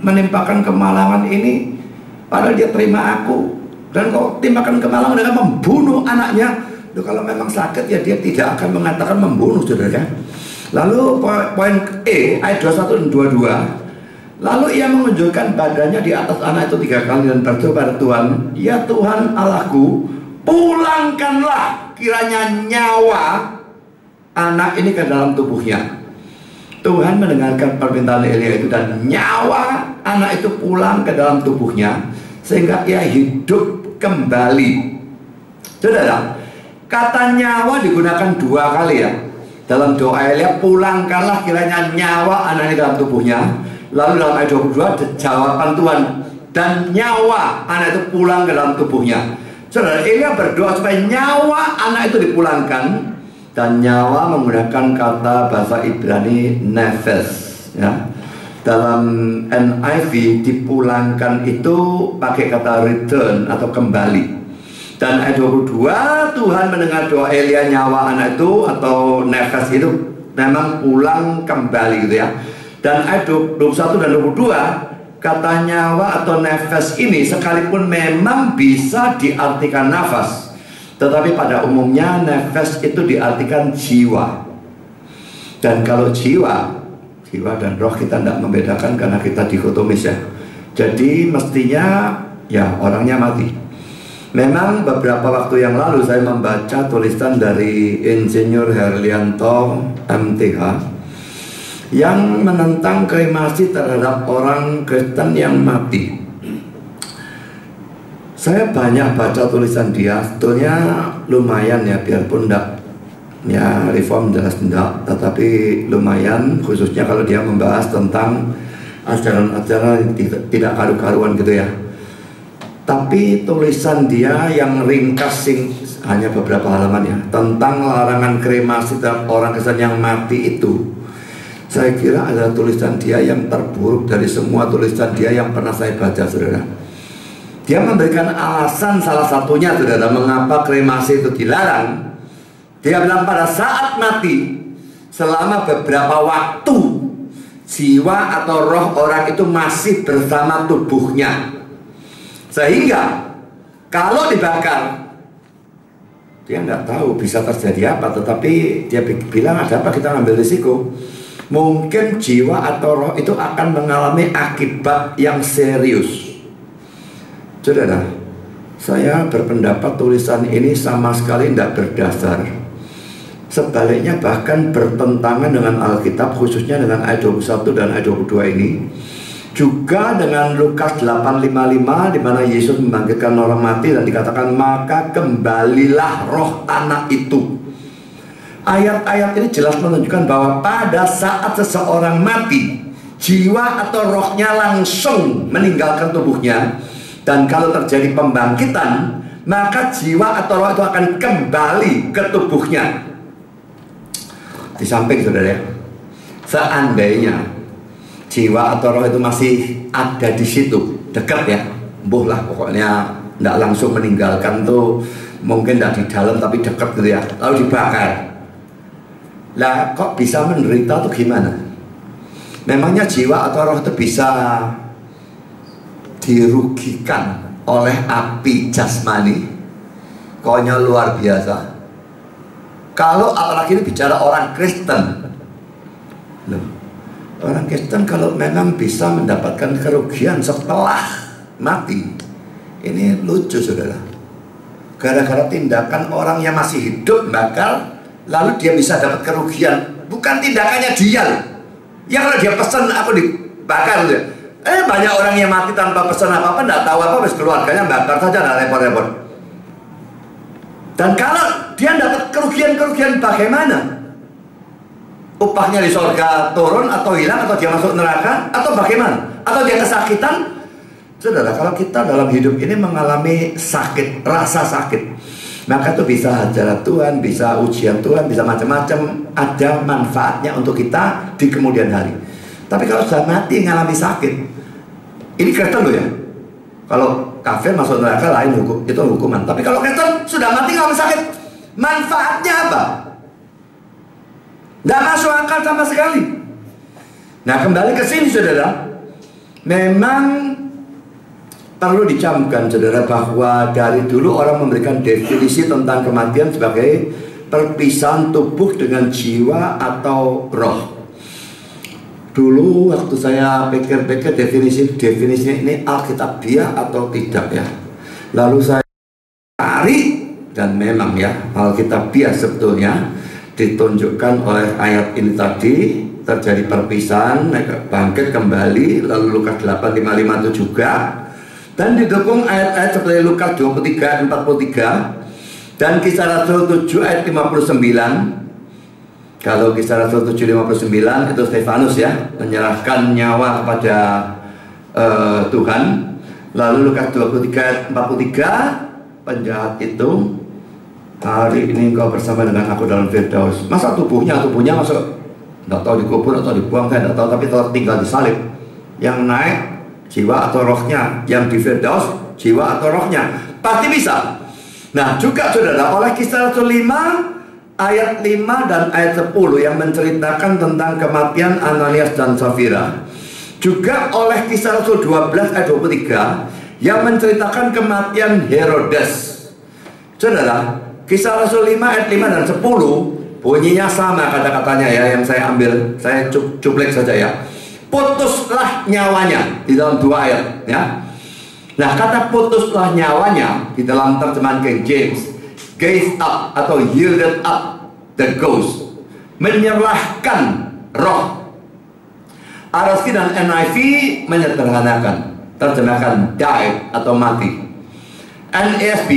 menimpakan kemalangan ini, padahal dia terima aku, dan kau timpakan kemalangan dengan membunuh anaknya? Loh, kalau memang sakit ya dia tidak akan mengatakan membunuh, saudara. Lalu poin E ayat 21 dan 22. Lalu ia menunjukkan badannya di atas anak itu 3 kali dan berdoa pada Tuhan, ya Tuhan Allahku, pulangkanlah kiranya nyawa anak ini ke dalam tubuhnya. Tuhan mendengarkan permintaan Elia itu dan nyawa anak itu pulang ke dalam tubuhnya sehingga ia hidup kembali. Saudara, kata nyawa digunakan 2 kali ya dalam doa Elia, pulangkanlah kiranya nyawa anak ini dalam tubuhnya. Lalu dalam ayat 22 jawaban Tuhan, dan nyawa anak itu pulang ke dalam tubuhnya. Saudara, Elia berdoa supaya nyawa anak itu dipulangkan, dan nyawa menggunakan kata bahasa Ibrani nefes ya. Dalam NIV dipulangkan itu pakai kata return atau kembali. Dan ayat 22 Tuhan mendengar doa Elia, nyawa anak itu atau nefes itu memang pulang kembali gitu ya. Dan ayat 21 dan 22 kata nyawa atau nefes ini sekalipun memang bisa diartikan nafas, tetapi pada umumnya nefes itu diartikan jiwa. Dan kalau jiwa dan roh kita tidak membedakan karena kita dikotomis ya. Jadi mestinya ya orangnya mati. Memang beberapa waktu yang lalu saya membaca tulisan dari Insinyur Herlianto MTH yang menentang kremasi terhadap orang Kristen yang mati. Saya banyak baca tulisan dia, sebetulnya lumayan ya, biarpun enggak ya reform jelas enggak, tetapi lumayan, khususnya kalau dia membahas tentang ajaran-ajaran tidak karu-karuan gitu ya. Tapi tulisan dia yang ringkas hanya beberapa halaman ya, tentang larangan kremasi terhadap orang Kristen yang mati itu, saya kira adalah tulisan dia yang terburuk dari semua tulisan dia yang pernah saya baca, saudara. Dia memberikan alasan salah satunya, saudara, mengapa kremasi itu dilarang. Dia bilang pada saat mati, selama beberapa waktu, jiwa atau roh orang itu masih bersama tubuhnya. Sehingga kalau dibakar, dia nggak tahu bisa terjadi apa, tetapi dia bilang ada apa kita ngambil risiko. Mungkin jiwa atau roh itu akan mengalami akibat yang serius. Saudara, saya berpendapat tulisan ini sama sekali tidak berdasar. Sebaliknya bahkan bertentangan dengan Alkitab, khususnya dengan ayat 21 dan ayat 22 ini. Juga dengan Lukas 8:55 di mana Yesus membangkitkan orang mati dan dikatakan maka kembalilah roh anak itu. Ayat-ayat ini jelas menunjukkan bahwa pada saat seseorang mati, jiwa atau rohnya langsung meninggalkan tubuhnya. Dan kalau terjadi pembangkitan, maka jiwa atau roh itu akan kembali ke tubuhnya. Di samping, saudara ya, seandainya jiwa atau roh itu masih ada di situ, dekat ya, mbuh lah pokoknya, tidak langsung meninggalkan tuh, mungkin tidak di dalam tapi dekat gitu ya, lalu dibakar. Lah kok bisa menderita tuh gimana? Memangnya jiwa atau roh itu bisa dirugikan oleh api jasmani? Konyol luar biasa. Kalau apalagi ini bicara orang Kristen. Loh, orang Kristen kalau memang bisa mendapatkan kerugian setelah mati, ini lucu, saudara. Gara-gara tindakan orang yang masih hidup bakal, lalu dia bisa dapat kerugian. Bukan tindakannya dia. Ya kalau dia pesan aku dibakar gitu. Banyak orang yang mati tanpa pesan apa-apa, tidak tahu apa-apa, keluarganya bakar saja, tidak repot-repot. Dan kalau dia dapat kerugian-kerugian bagaimana? Upahnya di surga turun atau hilang, atau dia masuk neraka, atau bagaimana? Atau dia kesakitan? Saudara, kalau kita dalam hidup ini mengalami sakit, rasa sakit, maka itu bisa ajaran Tuhan, bisa ujian Tuhan, bisa macam-macam, ada manfaatnya untuk kita di kemudian hari. Tapi kalau sudah mati mengalami sakit, ini Kristen loh ya. Kalau kafir masuk neraka lain hukum, itu hukuman. Tapi kalau Kristen sudah mati mengalami sakit, manfaatnya apa? Tidak masuk akal sama sekali. Nah, kembali ke sini, saudara. Memang perlu dicamkan, saudara, bahwa dari dulu orang memberikan definisi tentang kematian sebagai perpisahan tubuh dengan jiwa atau roh. Dulu waktu saya pikir-pikir definisinya ini alkitabiah atau tidak ya. Lalu saya cari, dan memang ya alkitabiah sebetulnya ditunjukkan oleh ayat ini tadi, terjadi perpisahan, bangkit kembali, lalu Lukas 8:55 itu juga, dan didukung ayat-ayat seperti Lukas 23 ayat 43 dan Kisah Rasul 7 ayat 59. Kalau Kisah Rasul 7:59 itu Stefanus ya, menyerahkan nyawa kepada Tuhan. Lalu Lukas 23 ayat 43, penjahat itu, hari ini engkau bersama dengan aku dalam Firdaus. Masa tubuhnya masuk, tidak tahu dikubur atau dibuang, saya tidak tahu, tapi telah tinggal disalib. Yang naik jiwa atau rohnya, yang di Firdaus jiwa atau rohnya, pasti bisa. Nah juga, saudara, oleh Kisah Rasul 5 ayat 5 dan ayat 10 yang menceritakan tentang kematian Ananias dan Safira. juga oleh Kisah Rasul 12 ayat 23 yang menceritakan kematian Herodes. Saudara, Kisah Rasul 5 ayat 5 dan 10 bunyinya sama kata-katanya ya, yang saya ambil, saya cuplek saja ya. Putuslah nyawanya di dalam 2 ayat ya. Nah, kata putuslah nyawanya di dalam terjemahan King James, gave up atau yielded up the ghost, menyerahkan roh. RSV dan NIV menyederhanakan, terjemahkan died atau mati. NASB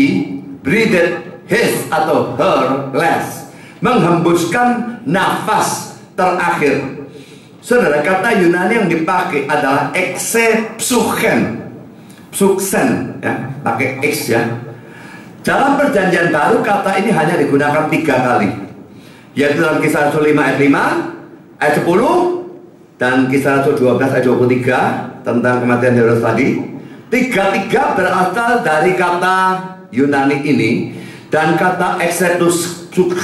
breathed his atau her last, menghembuskan nafas terakhir. Saudara, kata Yunani yang dipakai adalah exepsuchen, psuxen ya, pakai X ya. Dalam Perjanjian Baru kata ini hanya digunakan 3 kali, yaitu dalam Kisah Rasul 5 ayat 5, ayat 10, dan Kisah Rasul 12 ayat 23 tentang kematian Herodes tadi. 3 berasal dari kata Yunani ini, dan kata exepsuchen,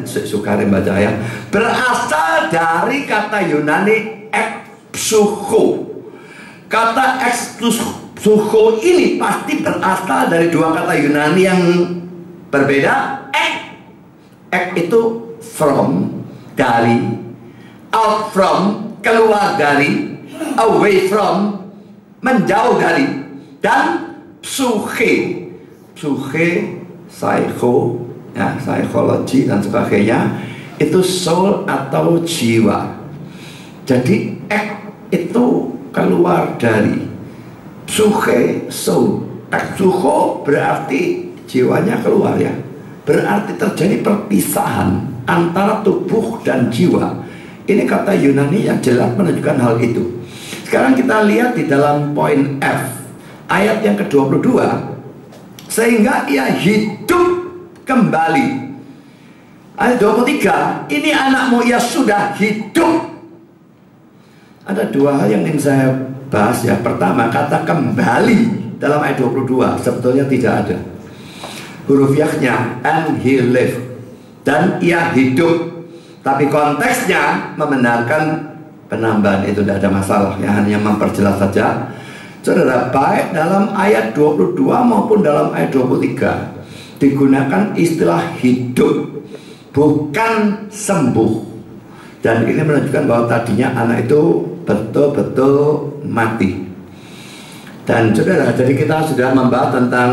sukari baca ya, berasal dari kata Yunani ekpsucho. Kata ekpsucho ini pasti berasal dari 2 kata Yunani yang berbeda. Ek itu from, dari, out from, keluar dari, away from, menjauh dari, dan psuche, psycho ya, psikologi dan sebagainya, itu soul atau jiwa. Jadi ek itu keluar dari, psuche soul, psucho berarti jiwanya keluar ya. Berarti terjadi perpisahan antara tubuh dan jiwa. Ini kata Yunani yang jelas menunjukkan hal itu. Sekarang kita lihat di dalam poin F, ayat yang ke-22, sehingga ia hidup kembali. Ayat 23, ini anakmu, ia sudah hidup. Ada 2 hal yang ingin saya bahas ya. Pertama, kata kembali dalam ayat 22 sebetulnya tidak ada. Huruf yaknya and he lived, dan ia hidup. Tapi konteksnya membenarkan penambahan itu, tidak ada masalah ya, hanya memperjelas saja. Saudara, baik dalam ayat 22 maupun dalam ayat 23 digunakan istilah hidup, bukan sembuh. Dan ini menunjukkan bahwa tadinya anak itu betul-betul mati. Dan saudara, jadi kita sudah membahas tentang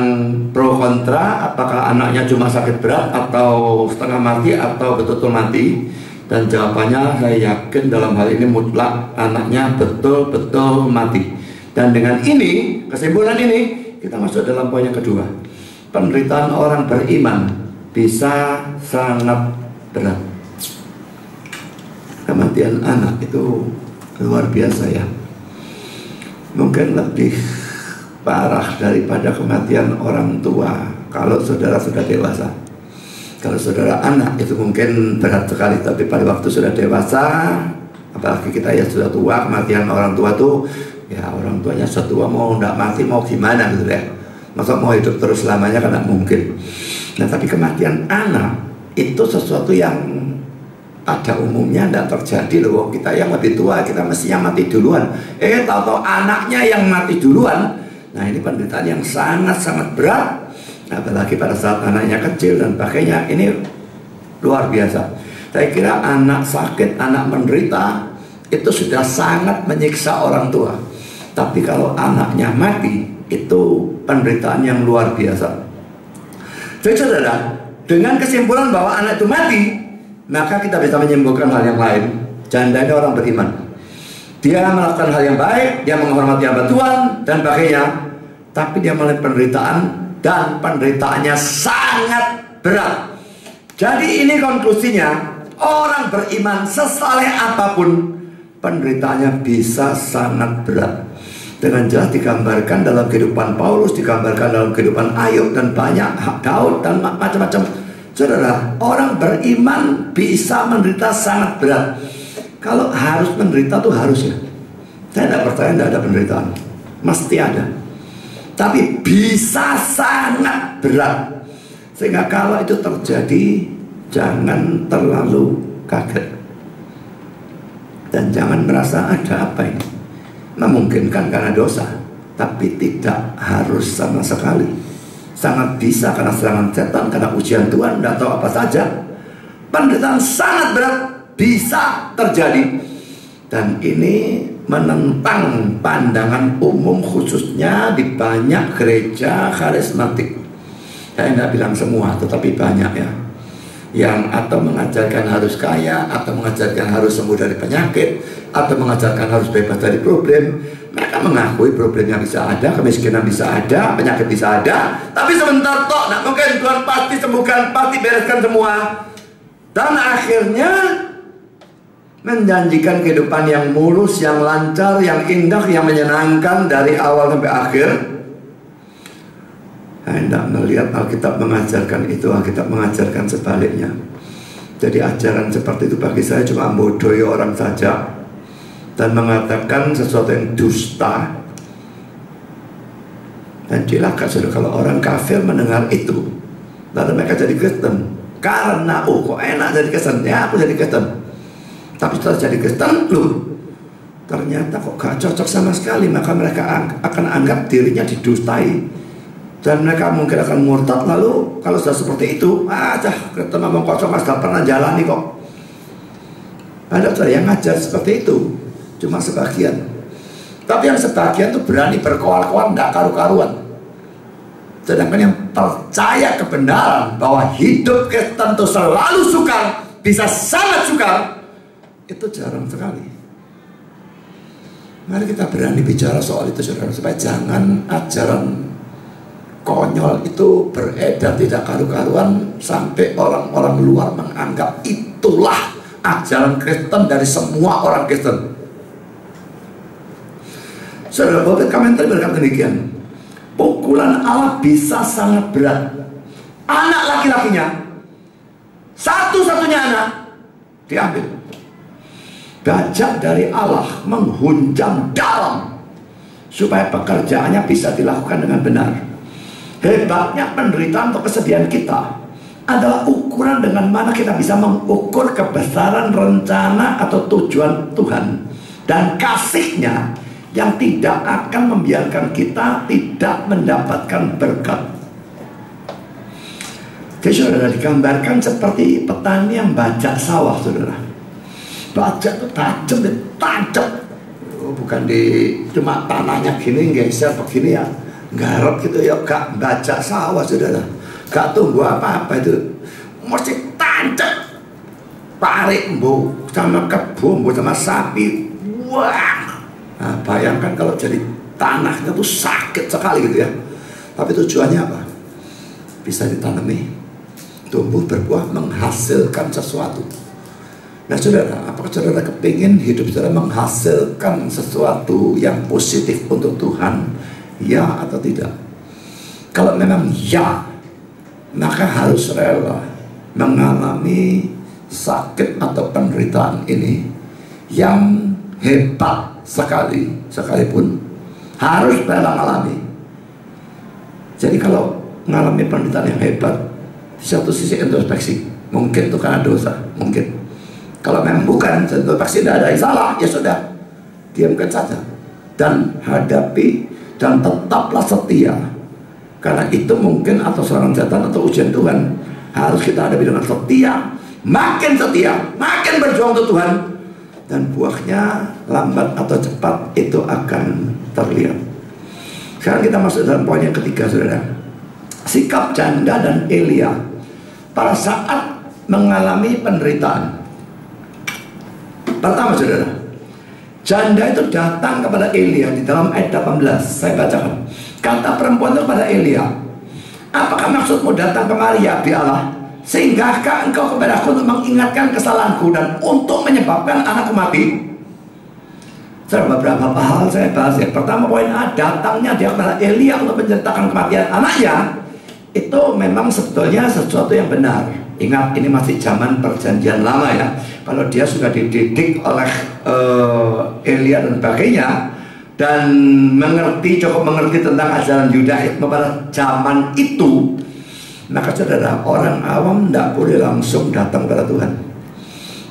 pro kontra, apakah anaknya cuma sakit berat atau setengah mati atau betul-betul mati. Dan jawabannya saya yakin dalam hal ini mutlak anaknya betul-betul mati. Dan dengan ini, kesimpulan ini, kita masuk dalam poin yang kedua. Penderitaan orang beriman bisa sangat berat. Kematian anak itu luar biasa ya. Mungkin lebih parah daripada kematian orang tua kalau saudara sudah dewasa. Kalau saudara anak itu mungkin berat sekali, tapi pada waktu sudah dewasa, apalagi kita ya sudah tua, kematian orang tua tuh ya, orang tuanya setua mau tidak mati mau gimana gitu ya. Masa mau hidup terus selamanya kan tidak mungkin. Nah, tapi kematian anak itu sesuatu yang pada umumnya tidak terjadi loh. Kita yang lebih tua kita mestinya mati duluan. Tahu-tahu anaknya yang mati duluan. Nah, ini penderitaan yang sangat-sangat berat, apalagi pada saat anaknya kecil dan pakainya. Ini luar biasa. Saya kira anak sakit, anak menderita itu sudah sangat menyiksa orang tua. Tapi kalau anaknya mati, itu penderitaan yang luar biasa. Jadi saudara, dengan kesimpulan bahwa anak itu mati, maka kita bisa menyimpulkan hal yang lain. Jandanya orang beriman, dia melakukan hal yang baik, dia menghormati hamba Tuhan dan sebagainya, tapi dia mengalami penderitaan, dan penderitaannya sangat berat. Jadi ini konklusinya, orang beriman sesaleh apapun, penderitaannya bisa sangat berat. Dengan jelas digambarkan dalam kehidupan Paulus, digambarkan dalam kehidupan Ayub, dan banyak Daud dan macam-macam. Saudara, orang beriman bisa menderita sangat berat. Kalau harus menderita tuh harusnya. Saya tidak percaya tidak ada penderitaan, mesti ada. Tapi bisa sangat berat. Sehingga kalau itu terjadi, jangan terlalu kaget. Dan jangan merasa ada apa ini, memungkinkan karena dosa, tapi tidak harus sama sekali. Sangat bisa karena serangan setan, karena ujian Tuhan, tidak tahu apa saja. Penderitaan sangat berat bisa terjadi. Dan ini menentang pandangan umum, khususnya di banyak gereja karismatik. Saya tidak bilang semua, tetapi banyak ya, yang atau mengajarkan harus kaya, atau mengajarkan harus sembuh dari penyakit, atau mengajarkan harus bebas dari problem. Mereka mengakui problemnya bisa ada, kemiskinan bisa ada, penyakit bisa ada, tapi sebentar tok, nah mungkin Tuhan pasti sembuhkan, pasti bereskan semua. Dan akhirnya menjanjikan kehidupan yang mulus, yang lancar, yang indah, yang menyenangkan dari awal sampai akhir. Saya tidak melihat Alkitab mengajarkan itu. Alkitab mengajarkan sebaliknya. Jadi ajaran seperti itu bagi saya cuma membodohi orang saja dan mengatakan sesuatu yang dusta. Dan celaka saudara kalau orang kafir mendengar itu, lalu mereka jadi Kristen. Karena kok enak jadi Kristen, ya aku jadi Kristen. Tapi setelah jadi Kristen, ternyata kok gak cocok sama sekali. Maka mereka akan anggap dirinya didustai. Dan mereka mungkin akan murtad. Lalu kalau sudah seperti itu, Kristen ngomong kosong, sudah pernah jalani kok. Ada yang ngajar seperti itu, cuma sebagian. Tapi yang sebagian itu berani berkoar-koar, tidak karu-karuan. Sedangkan yang percaya kebenaran bahwa hidup Kristen itu selalu sukar, bisa sangat sukar, itu jarang sekali. Mari kita berani bicara soal itu saudara, supaya jangan ajaran konyol itu beredar tidak karu-karuan sampai orang-orang luar menganggap itulah ajaran Kristen dari semua orang Kristen. Saudara, Bapak komentar berkata demikian, pukulan Allah bisa sangat berat. Anak laki-lakinya, satu-satunya anak, diambil. Bajak dari Allah menghunjam dalam supaya pekerjaannya bisa dilakukan dengan benar. Hebatnya penderitaan atau kesedihan kita adalah ukuran dengan mana kita bisa mengukur kebesaran rencana atau tujuan Tuhan dan kasih-Nya yang tidak akan membiarkan kita tidak mendapatkan berkat. Jadi saudara, digambarkan seperti petani yang bajak sawah saudara. Bajak itu tajam, bukan di cuma tanahnya gini geser begini ya, garap gitu ya, gak bajak sawah saudara, gak tunggu apa-apa itu, mesti tajam, tarik bu sama kebun bu sama sapi, wah. Nah, bayangkan kalau jadi tanahnya tuh sakit sekali gitu ya. Tapi tujuannya apa? Bisa ditanami, tumbuh berbuah, menghasilkan sesuatu. Nah saudara, apakah saudara kepingin hidup saudara menghasilkan sesuatu yang positif untuk Tuhan? Ya atau tidak? Kalau memang ya, maka harus rela mengalami sakit atau penderitaan ini yang hebat sekali, sekalipun harus rela mengalami. Jadi kalau mengalami penderitaan yang hebat, di satu sisi introspeksi, mungkin itu karena dosa, mungkin. Kalau memang bukan, introspeksi tidak ada yang salah, ya sudah, diamkan saja dan hadapi dan tetaplah setia. Karena itu mungkin atau serangan setan atau ujian Tuhan, harus kita hadapi dengan setia, makin berjuang untuk Tuhan. Dan buahnya lambat atau cepat itu akan terlihat. Sekarang kita masuk dalam poin yang ketiga saudara. Sikap janda dan Elia pada saat mengalami penderitaan. Pertama saudara, janda itu datang kepada Elia di dalam ayat 18. Saya bacakan. Kata perempuan itu kepada Elia, apakah maksudmu datang kemari ya Abdi Allah? Sehinggakah engkau kepadaku untuk mengingatkan kesalahanku dan untuk menyebabkan anakku mati? Beberapa hal saya bahas ya. Pertama poin A, datangnya dia kepada Elia untuk menceritakan kematian anaknya. Itu memang sebetulnya sesuatu yang benar. Ingat, ini masih zaman perjanjian lama ya. Kalau dia sudah dididik oleh Elia dan sebagainya, dan cukup mengerti tentang ajaran Yudaisme pada zaman itu, maka saudara, orang awam tidak boleh langsung datang kepada Tuhan.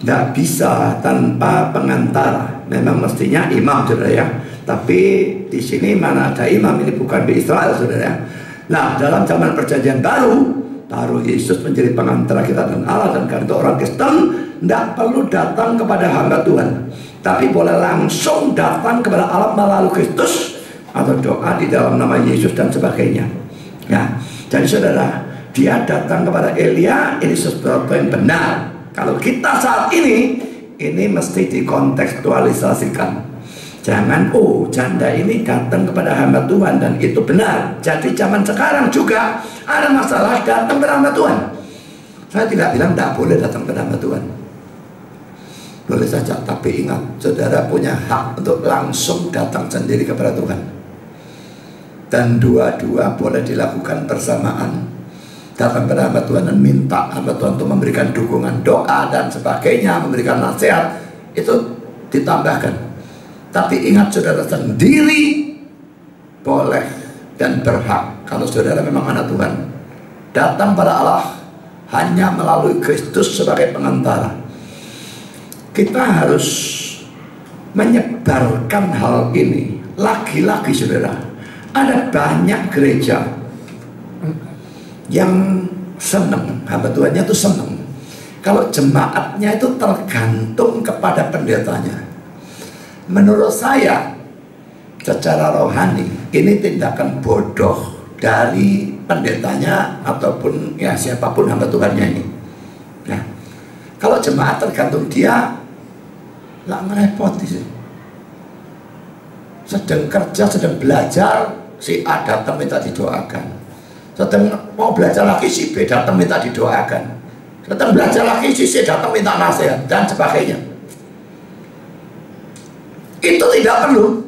Tidak bisa tanpa pengantara. Memang mestinya imam, saudara ya. Tapi di sini mana ada imam, ini bukan di Israel, saudara ya. Nah, dalam zaman perjanjian baru Yesus menjadi pengantara kita dan Allah. Dan karena itu orang Kristen tidak perlu datang kepada hamba Tuhan, tapi boleh langsung datang kepada Allah melalui Kristus atau doa di dalam nama Yesus dan sebagainya. Ya, jadi saudara, dia datang kepada Elia, ini sesuatu yang benar. Kalau kita saat ini mesti dikontekstualisasikan. Jangan, oh janda ini datang kepada hamba Tuhan dan itu benar. Jadi zaman sekarang juga ada masalah datang kepada hamba Tuhan. Saya tidak bilang tidak boleh datang kepada hamba Tuhan. Boleh saja, tapi ingat, saudara punya hak untuk langsung datang sendiri kepada Tuhan. Dan dua-dua boleh dilakukan bersamaan. Datang kepada hamba Tuhan dan minta hamba Tuhan untuk memberikan dukungan, doa dan sebagainya, memberikan nasihat, itu ditambahkan. Tapi ingat, saudara sendiri boleh dan berhak, kalau saudara memang anak Tuhan, datang pada Allah hanya melalui Kristus sebagai pengantara. Kita harus menyebarkan hal ini. Lagi-lagi saudara, ada banyak gereja yang senang, hamba Tuhannya itu senang kalau jemaatnya itu tergantung kepada pendetanya. Menurut saya, secara rohani, ini tindakan bodoh dari pendetanya ataupun ya siapapun hamba Tuhannya ini. Ya. Kalau jemaat tergantung dia, lah ngerepoti sih. Sedang kerja, sedang belajar, si A datang minta didoakan. Sedang mau belajar lagi, si B datang minta didoakan. Sedang belajar lagi, si C datang minta nasihat dan sebagainya. Itu tidak perlu.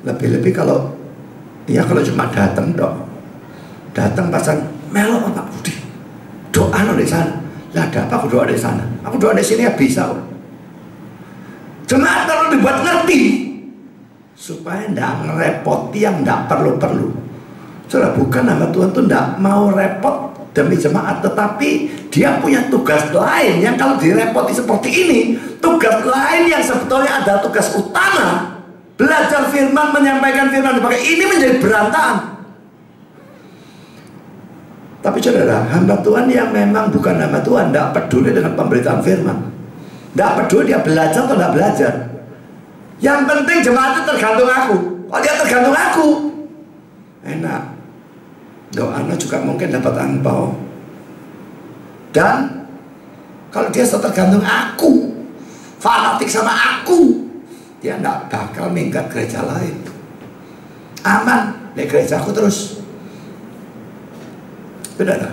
Lebih-lebih kalau cuma datang dong, datang pasang melo Pak Budi, doa lo di sana. Lah ada apa aku doa di sana? Aku doa di sini ya bisa. Jemaat kalau dibuat ngerti supaya tidak ngerepoti yang tidak perlu-perlu. Saudara, bukan hamba Tuhan itu tidak mau repot demi jemaat, tetapi dia punya tugas lain yang kalau direpoti seperti ini, tugas lain yang sebetulnya ada tugas utama, belajar firman, menyampaikan firman, dipakai ini menjadi berantakan. Tapi saudara, hamba Tuhan yang memang bukan hamba Tuhan tidak peduli dengan pemberitaan firman, tidak peduli dia belajar atau tidak belajar. Yang penting jemaat itu tergantung aku. Oh, dia tergantung aku, enak. Doanya juga mungkin dapat angpau. Dan kalau dia tergantung aku, fanatik sama aku, dia tidak bakal minggat gereja lain. Aman di gereja aku terus. Saudara,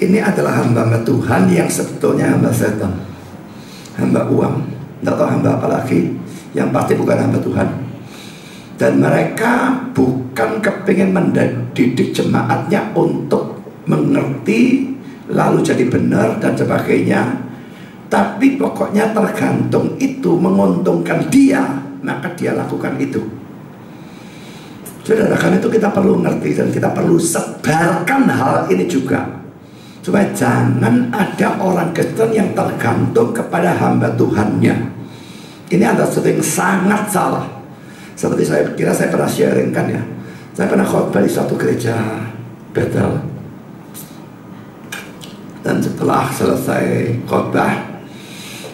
ini adalah hamba Tuhan yang sebetulnya hamba setan, hamba uang, tidak tahu hamba apa lagi, yang pasti bukan hamba Tuhan. Dan mereka bukan kepingin mendidik jemaatnya untuk mengerti lalu jadi benar dan sebagainya, tapi pokoknya tergantung itu menguntungkan dia, maka dia lakukan itu. Saudara, karena itu kita perlu ngerti dan kita perlu sebarkan hal ini juga, supaya jangan ada orang Kristen yang tergantung kepada hamba Tuhannya. Ini adalah sesuatu yang sangat salah. Seperti saya kira saya pernah sharingkan ya, saya pernah khotbah di suatu gereja Bethel. Dan setelah selesai khotbah,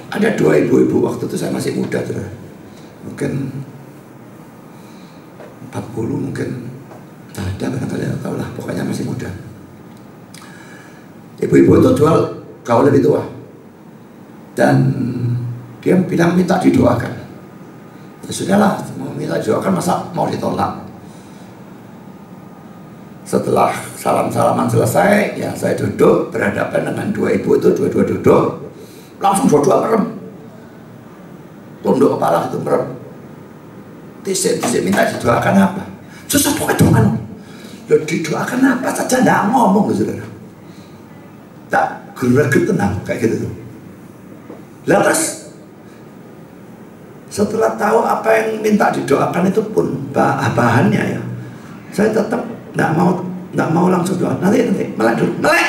ada dua ibu-ibu, waktu itu saya masih muda tuh, mungkin 40 mungkin, ada barangkali, tidak tahu lah, pokoknya masih muda. Ibu-ibu itu jual kaul lebih tua, dan dia bilang minta didoakan. Ya sudahlah, mau minta didoakan masa mau ditolak. Setelah salam-salaman selesai, ya saya duduk berhadapan dengan dua ibu itu, dua-dua duduk, langsung dua-dua merem, tunduk kepala itu merem. Tisik minta didoakan apa? Susah pokoknya doakan. Loh, didoakan apa saja nggak ngomong loh saudara. Tak gerak tenang kayak gitu tuh. Lantas setelah tahu apa yang minta didoakan itu pun bahannya ya, saya tetap nggak mau langsung doa. Nanti melek dulu, melek.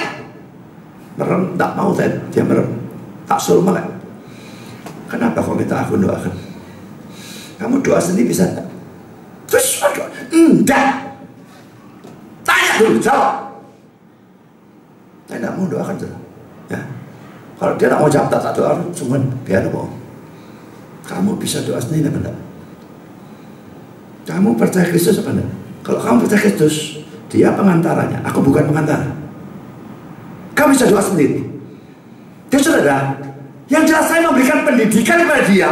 Merem, tak mau saya, dia merem. Tak suruh melek. Kenapa kau minta aku doakan? Kamu doa sendiri bisa tak? Terus doa? Enggak. Tanya dulu, jawab. Saya tidak mau doakan saudara. Ya. Kalau dia tidak mau jawab, tak doa, cuma biar bohong. Kamu bisa doa sendiri apa enggak? Kamu percaya Kristus apa enggak? Kalau kamu percaya Kristus, dia pengantaranya, aku bukan pengantara. Kamu bisa doa sendiri. Dia saudara, yang jelas saya memberikan pendidikan kepada dia,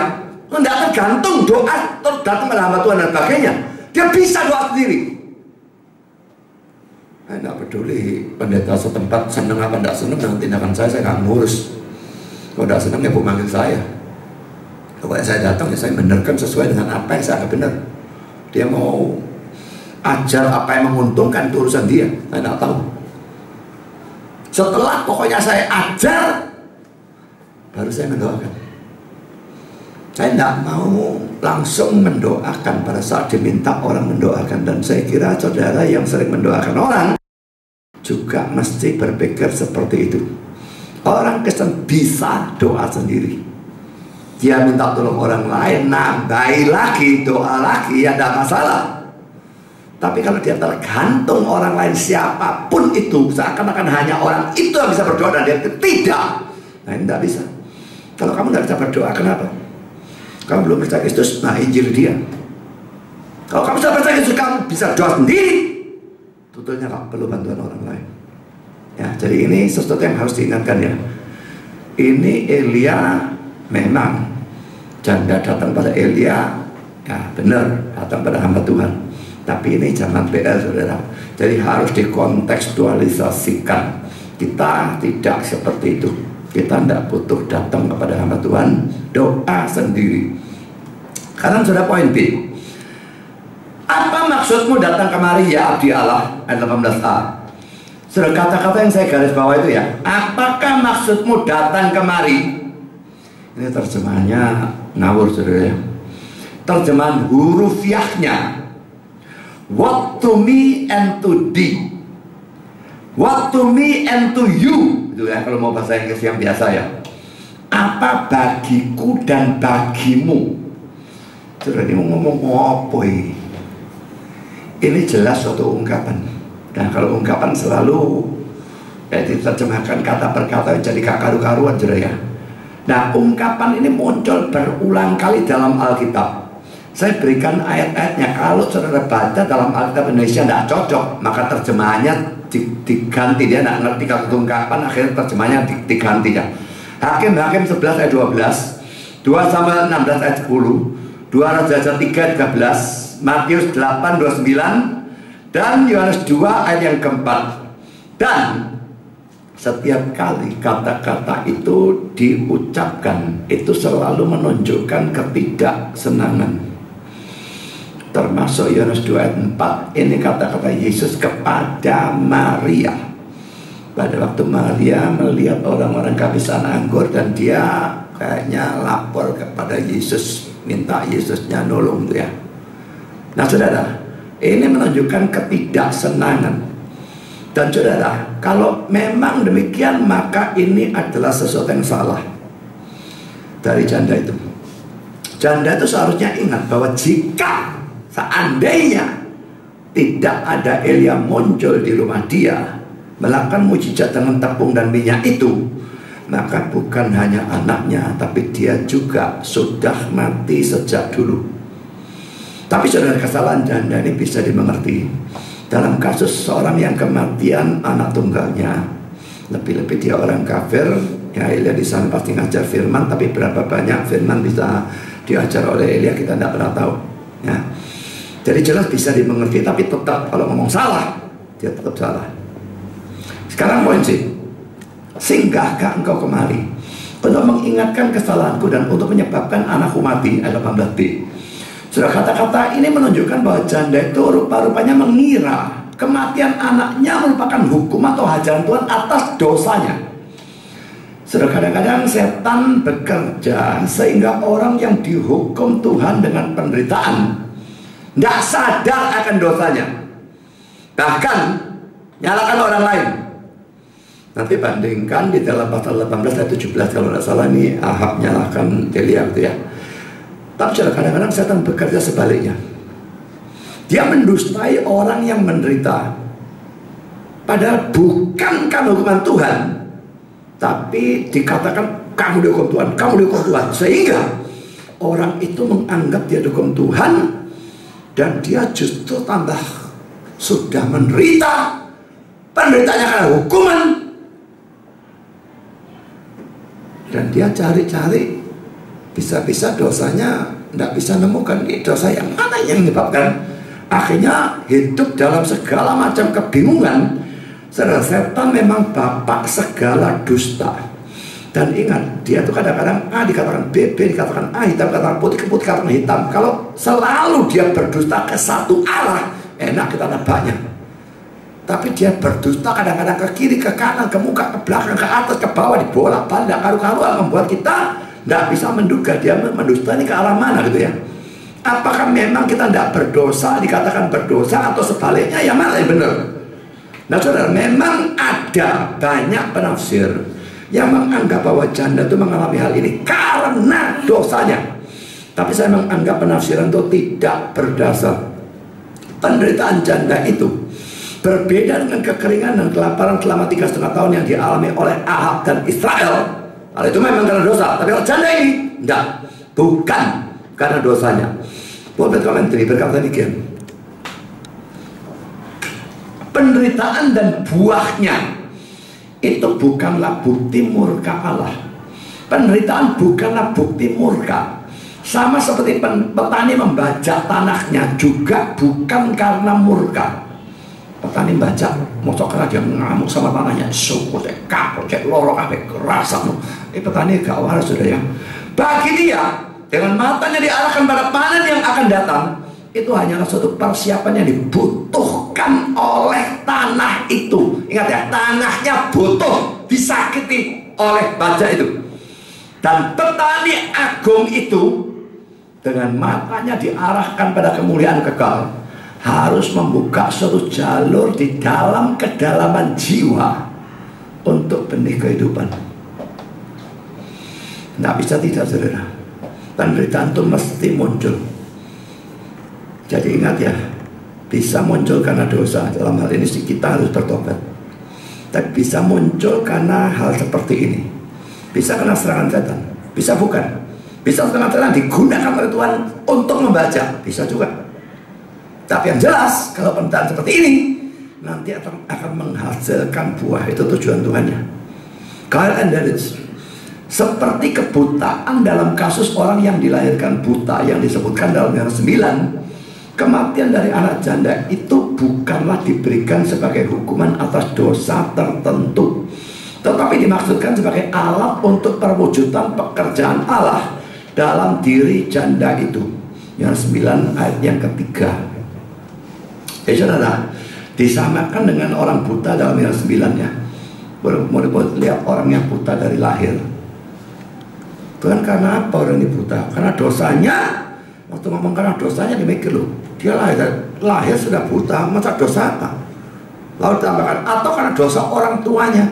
tidak tergantung doa datang pada hamba Tuhan dan sebagainya. Dia bisa doa sendiri. Saya tidak peduli pendeta setempat senang apa tidak senang dengan tindakan saya nggak ngurus. Kalau tidak senang ya bu manggil saya. Kalau saya datang ya saya benarkan sesuai dengan apa yang saya anggap benar. Dia mau ajar apa yang menguntungkan itu urusan dia, saya tidak tahu. Setelah pokoknya saya ajar, baru saya mendoakan. Saya tidak mau langsung mendoakan pada saat diminta orang mendoakan. Dan saya kira saudara yang sering mendoakan orang juga mesti berpikir seperti itu. Orang Kristen bisa doa sendiri. Dia minta tolong orang lain, nambahi lagi, doa lagi, ya tidak masalah. Tapi kalau dia tergantung orang lain siapapun itu, seakan-akan hanya orang itu yang bisa berdoa dan dia tidak, nah ini tidak bisa. Kalau kamu tidak bisa berdoa, kenapa? Kamu belum percaya Kristus, nah Injil dia. Kalau kamu sudah percaya Kristus, kamu bisa doa sendiri. Tentunya kamu perlu bantuan orang lain. Ya, jadi ini sesuatu yang harus diingatkan ya. Ini Elia memang janda datang pada Elia, ya benar datang pada hamba Tuhan. Tapi ini zaman PL saudara. Jadi harus dikontekstualisasikan. Kita tidak seperti itu. Kita tidak butuh datang kepada hamba Tuhan, doa sendiri. Sekarang sudah poin B. Apa maksudmu datang kemari ya abdi Allah? Ayat 18a. Sudah kata-kata yang saya garis bawah itu ya. Apakah maksudmu datang kemari? Ini terjemahannya ngawur saudara ya. Terjemahan hurufiahnya, what to me and to thee, what to me and to you. Itu ya kalau mau bahasa Inggris yang biasa ya. Apa bagiku dan bagimu? Saudara ini mau ngomong apa ini? Ini jelas suatu ungkapan. Nah kalau ungkapan selalu diterjemahkan kata per kata jadi gak karu-karuan saudara ya. Nah ungkapan ini muncul berulang kali dalam Alkitab. Saya berikan ayat-ayatnya. Kalau saudara baca dalam Alkitab Indonesia tidak cocok, maka terjemahannya diganti. Dia tidak ngerti kalau ungkapan, akhirnya terjemahannya diganti ya. Hakim-Hakim 11 ayat 12, 2 Samuel 16 ayat 10, 2 Raja 3 ayat 13, Matius 8 29, dan Yohanes 2 ayat yang keempat. Dan setiap kali kata-kata itu diucapkan, itu selalu menunjukkan ketidaksenangan. Termasuk Yohanes 2 ayat 4, ini kata-kata Yesus kepada Maria. Pada waktu Maria melihat orang-orang kehabisan anggur dan dia kayaknya lapor kepada Yesus, minta Yesusnya nolong tuh ya. Nah saudara, ini menunjukkan ketidaksenangan. Dan saudara, kalau memang demikian, maka ini adalah sesuatu yang salah dari janda itu. Janda itu seharusnya ingat bahwa jika seandainya tidak ada Elia muncul di rumah dia melakukan mujizat dengan tepung dan minyak itu, maka bukan hanya anaknya, tapi dia juga sudah mati sejak dulu. Tapi saudara, kesalahan janda ini bisa dimengerti dalam kasus seorang yang kematian anak tunggalnya. Lebih-lebih dia orang kafir. Ya Elia di sana pasti ngajar firman, tapi berapa banyak firman bisa diajar oleh Elia kita tidak pernah tahu ya. Jadi jelas bisa dimengerti, tapi tetap kalau ngomong salah, dia tetap salah. Sekarang poin C. Singgahkah engkau kemari untuk mengingatkan kesalahanku dan untuk menyebabkan anakku mati? Ayat 18b. Sudah kata-kata ini menunjukkan bahwa janda itu rupa-rupanya mengira kematian anaknya merupakan hukum atau hajaran Tuhan atas dosanya. Sudah kadang-kadang setan bekerja sehingga orang yang dihukum Tuhan dengan penderitaan tidak sadar akan dosanya, bahkan nyalakan orang lain. Nanti bandingkan di dalam pasal 18 ayat 17 kalau tidak salah, ini Ahab nyalahkan Elia gitu ya. Tapi kadang-kadang setan bekerja sebaliknya. Dia mendustai orang yang menderita, padahal bukan karena hukuman Tuhan, tapi dikatakan kamu dihukum Tuhan, kamu dihukum Tuhan, sehingga orang itu menganggap dia dihukum Tuhan, dan dia justru tambah sudah menderita. Penderitanya karena hukuman, dan dia cari-cari, bisa-bisa dosanya tidak bisa nemukan ini dosa yang mana yang menyebabkan. Akhirnya hidup dalam segala macam kebingungan. Saudara, setan memang bapak segala dusta. Dan ingat, dia itu kadang-kadang A dikatakan B, B dikatakan A, hitam dikatakan putih, putih dikatakan hitam. Kalau selalu dia berdusta ke satu arah, enak kita nebaknya. Tapi dia berdusta kadang-kadang ke kiri, ke kanan, ke muka, ke belakang, ke atas, ke bawah, di bolak-balik, karu-karuan, membuat kita tidak bisa menduga dia mendusta ini ke arah mana gitu ya. Apakah memang kita tidak berdosa, dikatakan berdosa, atau sebaliknya, yang mana yang benar? Nah saudara, memang ada banyak penafsir yang menganggap bahwa janda itu mengalami hal ini karena dosanya. Tapi saya menganggap penafsiran itu tidak berdasar. Penderitaan janda itu berbeda dengan kekeringan dan kelaparan selama 3,5 tahun yang dialami oleh Ahab dan Israel. Hal itu memang karena dosa. Tapi kalau janda ini, tidak, bukan karena dosanya. Robert Commentary berkata demikian, penderitaan dan buahnya itu bukanlah bukti murka Allah. Penderitaan bukanlah bukti murka. Sama seperti petani membajak tanahnya juga bukan karena murka. Petani bajak, mosok karena dia ngamuk sama tanahnya, suku cek kapok, cek lorok, apa kerasa. Petani gak waras sudah ya. Bagi dia, dengan matanya diarahkan pada panen yang akan datang, itu hanyalah suatu persiapan yang dibutuhkan oleh tanah itu. Ingat ya, tanahnya butuh disakiti oleh bajak itu. Dan petani agung itu dengan matanya diarahkan pada kemuliaan kekal, harus membuka suatu jalur di dalam kedalaman jiwa untuk benih kehidupan. Tidak bisa tidak, saudara. Penderitaan itu mesti muncul. Jadi ingat ya, bisa muncul karena dosa. Dalam hal ini kita harus bertobat. Tapi bisa muncul karena hal seperti ini. Bisa karena serangan setan, bisa bukan. Bisa serangan setan digunakan oleh Tuhan untuk membaca, bisa juga. Tapi yang jelas, kalau penderitaan seperti ini nanti akan menghasilkan buah. Itu tujuan Tuhannya. Kyle Enderich, seperti kebutaan dalam kasus orang yang dilahirkan buta yang disebutkan dalam yang 9, kematian dari anak janda itu bukanlah diberikan sebagai hukuman atas dosa tertentu, tetapi dimaksudkan sebagai alat untuk perwujudan pekerjaan Allah dalam diri janda itu. Yang 9 ayat yang ketiga. Saudara, disamakan dengan orang buta dalam yang 9 ya. Boleh lihat orang yang buta dari lahir. Tuhan, karena apa orang ini buta? Karena dosanya. Waktu ngomong karena dosanya, dimikir loh, dia lahir sudah buta, masa dosa apa? Lalu ditambahkan, atau karena dosa orang tuanya.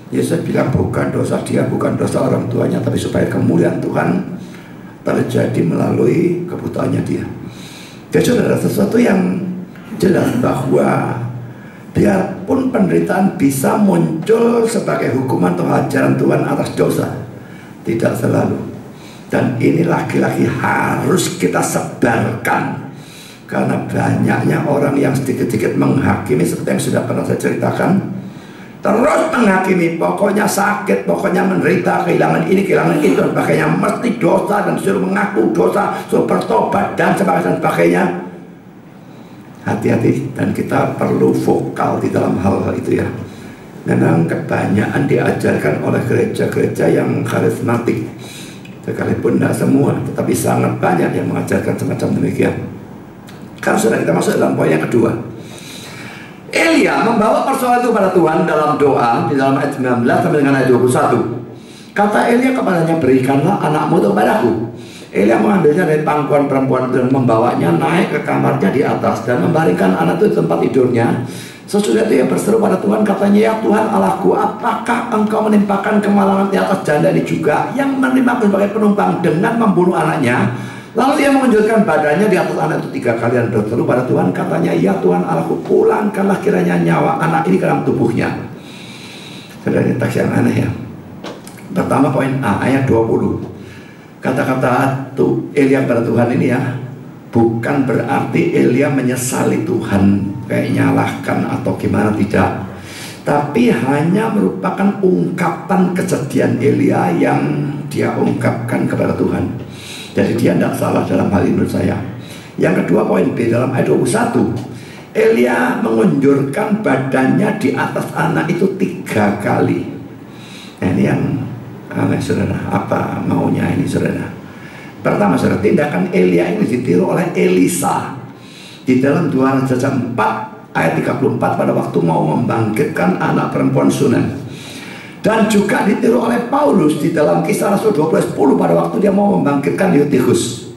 Yesus bilang bukan dosa dia, bukan dosa orang tuanya, tapi supaya kemuliaan Tuhan terjadi melalui kebutaannya dia. Jadi saudara, sesuatu yang jelas bahwa biarpun penderitaan bisa muncul sebagai hukuman atau ajaran Tuhan atas dosa, tidak selalu. Dan ini lagi-lagi harus kita sebarkan, karena banyaknya orang yang sedikit-sedikit menghakimi, seperti yang sudah pernah saya ceritakan, terus menghakimi, pokoknya sakit, pokoknya menderita, kehilangan ini, kehilangan itu, dan sebagainya, mesti dosa, dan suruh mengaku dosa, suruh bertobat, dan sebagainya. Hati-hati, dan kita perlu vokal di dalam hal-hal itu ya. Memang kebanyakan diajarkan oleh gereja-gereja yang karismatik, sekalipun tidak semua, tetapi sangat banyak yang mengajarkan semacam demikian. Karena sudah kita masuk dalam poin yang kedua. Elia membawa persoalan itu pada Tuhan dalam doa di dalam ayat 19 sampai dengan ayat 21. Kata Elia kepadanya, berikanlah anakmu itu padaku. Elia mengambilnya dari pangkuan perempuan itu dan membawanya naik ke kamarnya di atas dan membaringkan anak itu di tempat tidurnya. Sesudah itu ia berseru pada Tuhan, katanya, ya Tuhan Allahku, apakah engkau menimpakan kemalangan di atas janda ini juga yang menerimaku sebagai penumpang dengan membunuh anaknya? Lalu ia menunjukkan badannya di atas anak itu 3 kali dan berseru pada Tuhan, katanya, ya Tuhan Allahku, pulangkanlah kiranya nyawa anak ini ke dalam tubuhnya. Saudara, ini teks yang aneh ya. Pertama poin A, ayat 20. Kata-kata Elia pada Tuhan ini ya, bukan berarti Elia menyesali Tuhan, kayak nyalahkan atau gimana, tidak. Tapi hanya merupakan ungkapan kesedihan Elia yang dia ungkapkan kepada Tuhan. Jadi dia tidak salah dalam hal ini menurut saya. Yang kedua poin B, dalam ayat 21, Elia mengunjurkan badannya di atas anak itu 3 kali. Nah ini yang aneh saudara, apa maunya ini saudara? Pertama saudara, tindakan Elia ini ditiru oleh Elisa di dalam 2 Raja 4 ayat 34 pada waktu mau membangkitkan anak perempuan Sunan. Dan juga ditiru oleh Paulus di dalam Kisah Rasul 12:10 pada waktu dia mau membangkitkan Eutychus.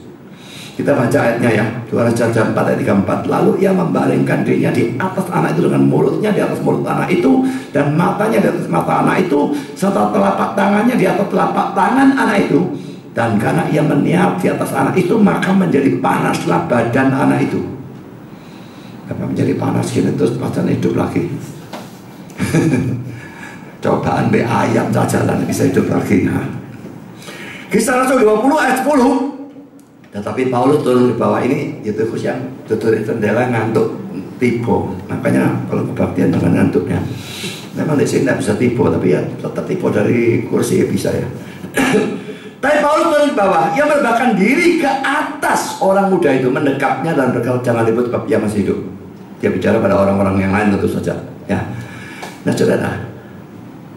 Kita baca ayatnya ya, 2 Raja 4 ayat 34. Lalu ia membaringkan dirinya di atas anak itu dengan mulutnya di atas mulut anak itu dan matanya di atas mata anak itu serta telapak tangannya di atas telapak tangan anak itu. Dan karena ia meniup di atas anak itu, maka menjadi panaslah badan anak itu. Apa menjadi panas gini terus badan hidup lagi. Cobaan be ayam jajalan bisa hidup lagi. Nah. Kisah Rasul 20 ayat 10. Tetapi Paulus turun di bawah ini, itu khusus yang tutur jendela ngantuk tipu. Makanya kalau kebaktian dengan ngantuknya, memang di sini tidak bisa tipu, tapi ya tetap tipu dari kursi ya bisa ya. Tapi Paulus turun di bawah, ia merebahkan diri ke atas orang muda itu, mendekapnya dan berkata, jangan ribut sebab ia masih hidup. Dia bicara pada orang-orang yang lain tentu saja. Ya. Nah saudara,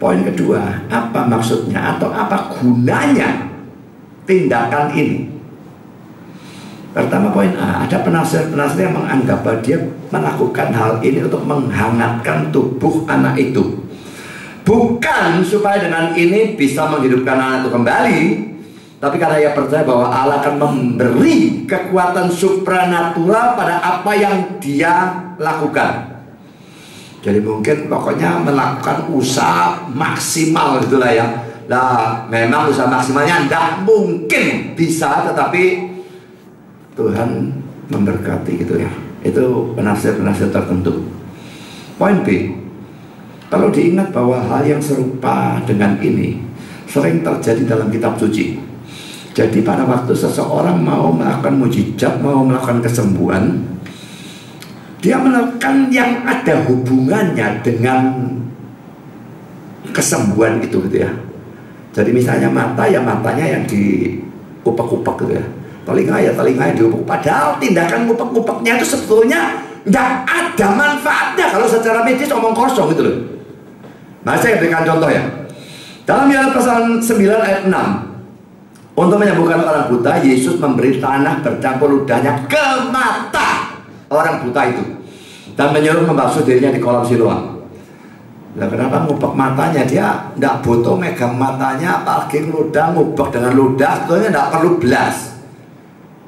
poin kedua, apa maksudnya atau apa gunanya tindakan ini? Pertama poin A, ada penafsir-penafsir yang menganggap bahwa dia melakukan hal ini untuk menghangatkan tubuh anak itu. Bukan supaya dengan ini bisa menghidupkan anak itu kembali, tapi karena ia percaya bahwa Allah akan memberi kekuatan supranatural pada apa yang dia lakukan. Jadi mungkin pokoknya melakukan usaha maksimal gitulah ya. Nah memang usaha maksimalnya tidak mungkin bisa, tetapi Tuhan memberkati gitu ya. Itu penafsir-penafsir tertentu. Poin B, kalau diingat bahwa hal yang serupa dengan ini sering terjadi dalam kitab suci. Jadi pada waktu seseorang mau melakukan mujizat, mau melakukan kesembuhan, dia melakukan yang ada hubungannya dengan kesembuhan itu gitu ya. Jadi misalnya mata, ya matanya yang diupak-upak gitu ya. Telinga ya telinga yang diupak. Padahal tindakan ngupak-ngupaknya itu sebetulnya nggak ada manfaatnya kalau secara medis omong kosong gitu loh. Nah saya berikan contoh ya. Dalam Yohanes pasal 9 ayat 6, untuk menyembuhkan orang buta, Yesus memberi tanah bercampur ludahnya ke mata orang buta itu dan menyuruh membasuh dirinya di kolam Siloam. Nah kenapa ngubek matanya? Dia tidak butuh megang matanya, apalagi ludah ngubek dengan ludah, sebetulnya tidak perlu belas.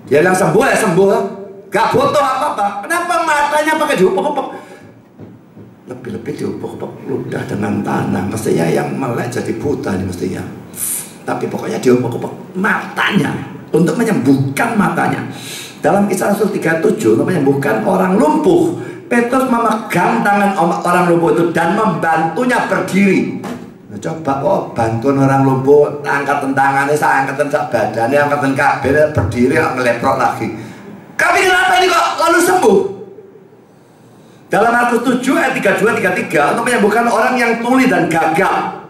Dia bilang sembuh ya sembuh, gak butuh apa-apa. Kenapa matanya pakai diupek-upek? Lebih-lebih diupek-upek ludah dengan tanah. Mestinya yang melek jadi buta ini mestinya. Tapi pokoknya diupek-upek matanya untuk menyembuhkan matanya. Dalam Kisah Rasul 37 untuk menyembuhkan orang lumpuh, Petrus memegang tangan orang lumpuh itu dan membantunya berdiri. Nah, coba kok bantuan orang lumpuh, angkatan tangannya, saya angkatan badannya, angkatan kabelnya, berdiri, ngeleprok lagi. Tapi kenapa ini kok lalu sembuh? Dalam Markus 7 ayat 32-33 untuk menyembuhkan orang yang tuli dan gagal,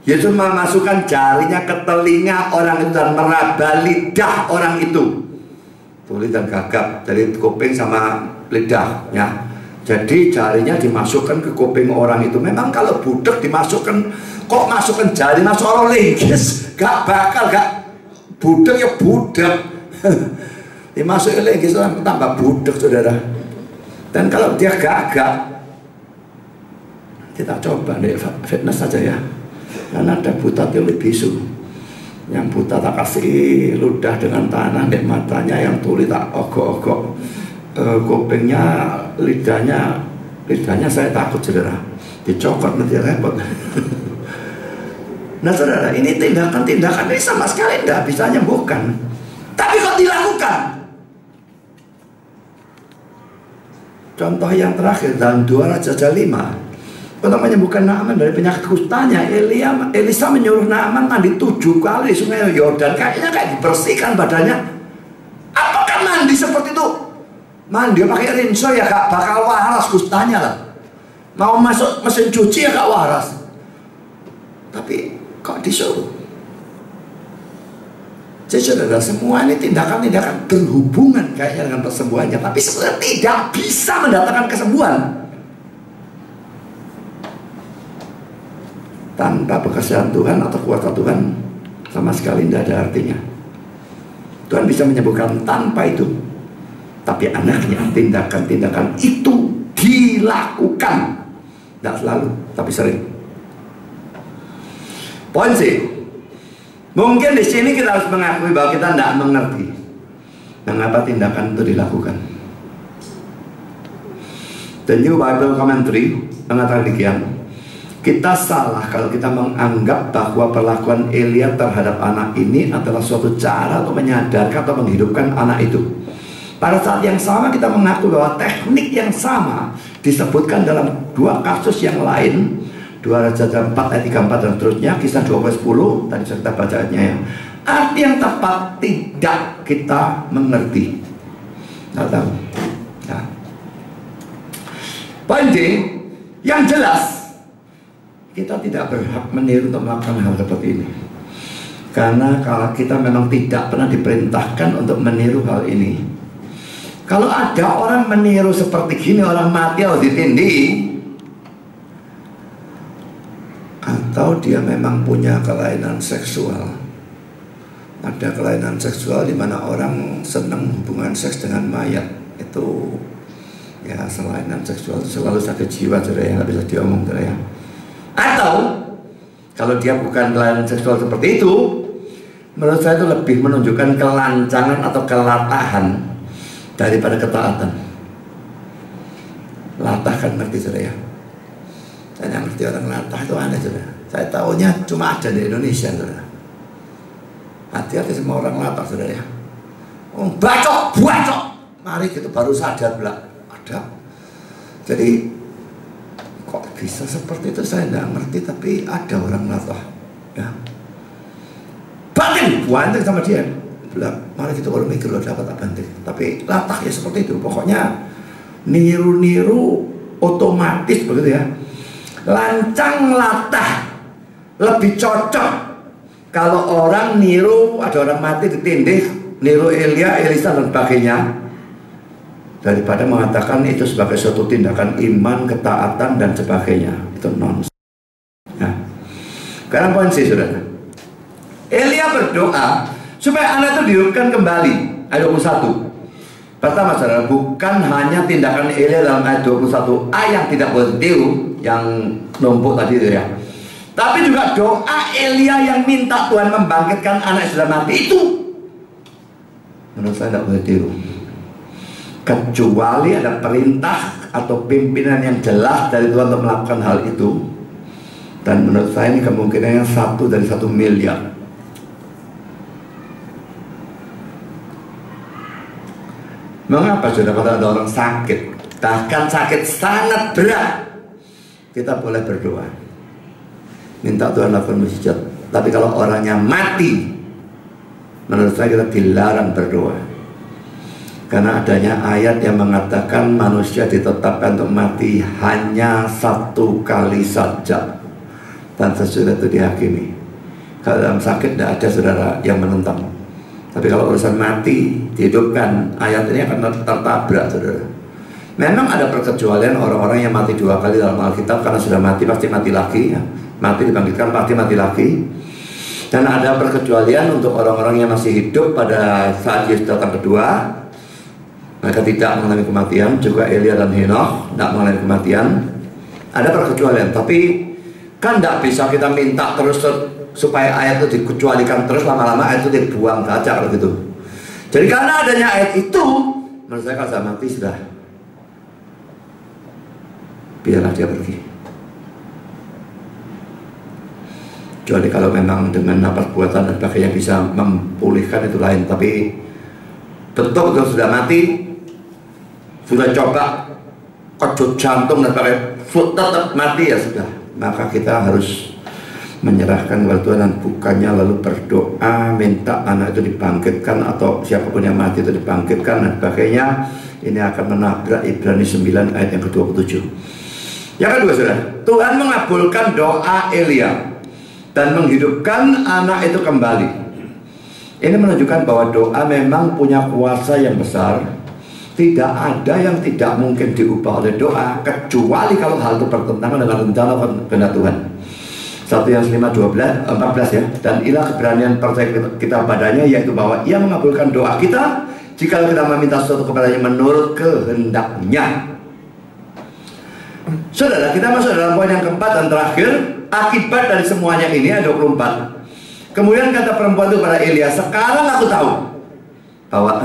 Yesus memasukkan jarinya ke telinga orang itu dan meraba lidah orang itu. Tuli dan gagap, dari kuping sama lidah ya. Jadi jarinya dimasukkan ke kuping orang itu. Memang kalau budak dimasukkan, kok masukkan jari masuk orang linggis, gak bakal, gak budak ya budak. Dimasukin linggis orang tambah budak saudara. Dan kalau dia gagap, kita coba deh fitness saja ya. Karena ada buta tuli bisu. Yang buta tak kasih ludah dengan tanah di matanya, yang tuli tak ogok-ogok kupingnya, lidahnya saya takut saudara, dicokot nanti repot. Nah saudara, ini tindakan-tindakan ini sama sekali tidak bisa menyembuhkan, tapi kok dilakukan. Contoh yang terakhir dalam 2 Raja 5, untuk menyembuhkan Naaman dari penyakit kustanya, Elisa menyuruh Naaman mandi 7 kali di sungai Yordan. Kayaknya kayak dibersihkan badannya. Apakah mandi seperti itu? Mandi pakai rinso ya gak bakal waras kustanya lah. Mau masuk mesin cuci ya gak waras. Tapi kok disuruh? Jadi saudara, semua ini tindakan-tindakan berhubungan kayaknya dengan kesembuhannya, tapi sebenarnya tidak bisa mendatangkan kesembuhan. Tanpa pekerjaan Tuhan atau kuasa Tuhan sama sekali tidak ada artinya. Tuhan bisa menyembuhkan tanpa itu, tapi anaknya tindakan-tindakan itu dilakukan. Tidak selalu, tapi sering. Poin C. Mungkin di sini kita harus mengakui bahwa kita tidak mengerti mengapa tindakan itu dilakukan. The New Bible Commentary mengatakan demikian. Kita salah kalau kita menganggap bahwa perlakuan Elia terhadap anak ini adalah suatu cara untuk menyadarkan atau menghidupkan anak itu. Pada saat yang sama kita mengaku bahwa teknik yang sama disebutkan dalam 2 kasus yang lain, 2 Raja 4 ayat 34 dan seterusnya, Kisah 12:10 tadi kita bacanya ya. Arti yang tepat tidak kita mengerti. Nggak tahu. Nah. Poin D, yang jelas kita tidak berhak meniru untuk melakukan hal seperti ini. Karena kalau kita memang tidak pernah diperintahkan untuk meniru hal ini. Kalau ada orang meniru seperti gini, orang mati harus ditindih, atau dia memang punya kelainan seksual. Ada kelainan seksual di mana orang senang hubungan seks dengan mayat. Itu ya, kelainan seksual itu selalu sakit jiwa, saudara, nggak bisa diomong, saudara ya. Atau kalau dia bukan kelainan seksual seperti itu, menurut saya itu lebih menunjukkan kelancangan atau kelatahan daripada ketaatan. Latah kan ngerti, saudara ya. Saya ngerti orang latah itu aneh, saudara. Saya tahunya cuma ada di Indonesia, saudara. Hati-hati semua orang latah, saudara ya. Bacok, mari gitu baru sadar pula ada. Jadi kok bisa seperti itu saya tidak ngerti, tapi ada orang latah ya. Banting, buanting sama dia. Bilang, mari kita baru mikir lo dapat apa banting. Tapi latah ya seperti itu. Pokoknya niru-niru otomatis begitu ya. Lancang latah lebih cocok kalau orang niru, ada orang mati ditindih, niru Elia, Elisa dan sebagainya, daripada mengatakan itu sebagai suatu tindakan iman, ketaatan dan sebagainya. Itu nonsens. Nah, sekarang poin C, saudara. Elia berdoa supaya anak itu dihidupkan kembali. Ayat 21. Pertama, saudara, bukan hanya tindakan Elia dalam ayat 21a yang tidak boleh ditiru, yang numpuk tadi itu ya, tapi juga doa Elia yang minta Tuhan membangkitkan anak yang sudah mati itu, menurut saya tidak boleh tiru, kecuali ada perintah atau pimpinan yang jelas dari Tuhan untuk melakukan hal itu. Dan menurut saya ini kemungkinannya 1 dari 1 miliar. Mengapa sudah kalau ada orang sakit, bahkan sakit sangat berat, kita boleh berdoa, minta Tuhan lakukan mujizat. Tapi kalau orangnya mati, menurut saya kita dilarang berdoa, karena adanya ayat yang mengatakan manusia ditetapkan untuk mati hanya 1 kali saja, dan sesudah itu dihakimi. Kalau dalam sakit tidak ada, saudara, yang menentang. Tapi kalau urusan mati, dihidupkan, ayat ini akan tertabrak, saudara. Memang ada perkecualian orang-orang yang mati 2 kali dalam Alkitab, karena sudah mati pasti mati lagi ya. Mati dibangkitkan pasti mati lagi. Dan ada perkecualian untuk orang-orang yang masih hidup pada saat Yesus datang kedua. Mereka tidak mengalami kematian. Juga Elia dan Henokh tidak mengalami kematian. Ada perkecualian, tapi kan tidak bisa kita minta terus supaya ayat itu dikecualikan terus, lama-lama ayat itu dibuang saja kalau gitu. Jadi karena adanya ayat itu, menurut saya kalau saya mati sudah, biarlah dia pergi. Kecuali kalau memang dengan perbuatan dan sebagainya bisa memulihkan, itu lain. Tapi betul-betul sudah mati, sudah coba kejut jantung dan sebagainya, tetap mati, ya sudah. Maka kita harus menyerahkan kepada Tuhan dan bukannya lalu berdoa minta anak itu dibangkitkan atau siapapun yang mati itu dibangkitkan dan sebagainya. Ini akan menabrak Ibrani 9 ayat yang ke-27. Yang kedua, saudara, Tuhan mengabulkan doa Elia dan menghidupkan anak itu kembali. Ini menunjukkan bahwa doa memang punya kuasa yang besar. Tidak ada yang tidak mungkin diubah oleh doa, kecuali kalau hal itu bertentangan dengan rencana kehendak Tuhan. 1 Yohanes 5:14 ya. Dan inilah keberanian percaya kita padanya, yaitu bahwa Ia mengabulkan doa kita jika kita meminta sesuatu kepadanya menurut kehendaknya. Saudara, kita masuk dalam poin yang keempat dan terakhir. Akibat dari semuanya ini ayat 24. Kemudian kata perempuan itu pada Elia, sekarang aku tahu bahwa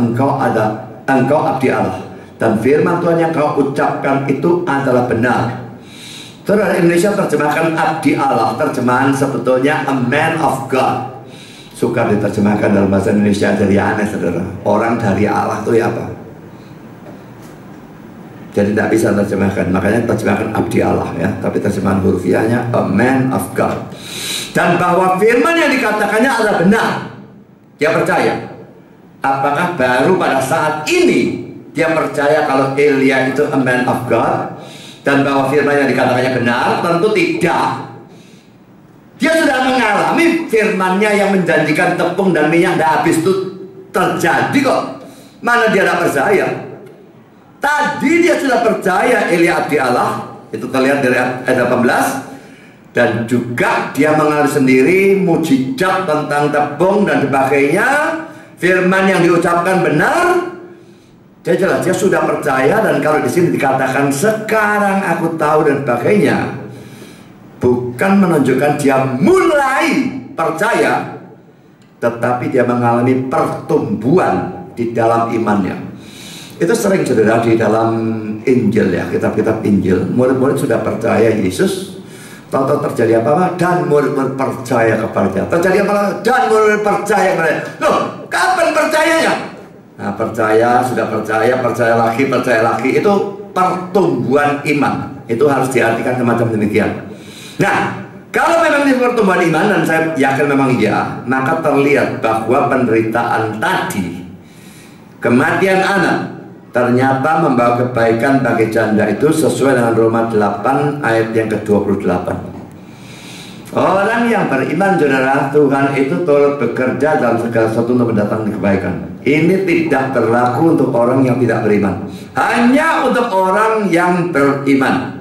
engkau abdi Allah, dan firman Tuhan yang kau ucapkan itu adalah benar. Saudara, Indonesia terjemahkan abdi Allah, terjemahan sebetulnya a man of God. Suka diterjemahkan dalam bahasa Indonesia, jadi aneh, saudara. Orang dari Allah itu ya apa? Jadi tidak bisa terjemahkan, makanya terjemahkan abdi Allah ya. Tapi terjemahan hurufiahnya a man of God. Dan bahwa firman yang dikatakannya adalah benar. Dia percaya. Apakah baru pada saat ini dia percaya kalau Elia itu a man of God dan bahwa firman yang dikatakannya benar? Tentu tidak. Dia sudah mengalami firmannya yang menjanjikan tepung dan minyak tidak habis itu terjadi kok. Mana dia tidak percaya? Tadi dia sudah percaya Elia abdi Allah, itu terlihat dari ayat 18. Dan juga dia mengalami sendiri mujizat tentang tepung dan sebagainya. Firman yang diucapkan benar. Dia jelas dia sudah percaya. Dan kalau di sini dikatakan sekarang aku tahu dan sebagainya, bukan menunjukkan dia mulai percaya, tetapi dia mengalami pertumbuhan di dalam imannya. Itu sering, saudara, di dalam Injil ya, kitab-kitab Injil, murid-murid sudah percaya Yesus, tahu-tahu terjadi apa-apa dan murid-murid percaya kepadanya. Terjadi apa-apa dan murid-murid percaya kepadanya. Loh, kapan percayanya? Nah, percaya, sudah percaya lagi. Itu pertumbuhan iman. Itu harus diartikan semacam demikian. Nah, kalau memang ini pertumbuhan iman, dan saya yakin memang iya, maka terlihat bahwa penderitaan tadi, kematian anak, ternyata membawa kebaikan bagi janda itu sesuai dengan Roma 8 ayat yang ke-28. Orang yang beriman, saudara, Tuhan itu turut bekerja dalam segala sesuatu untuk mendatangkan kebaikan. Ini tidak berlaku untuk orang yang tidak beriman, hanya untuk orang yang beriman.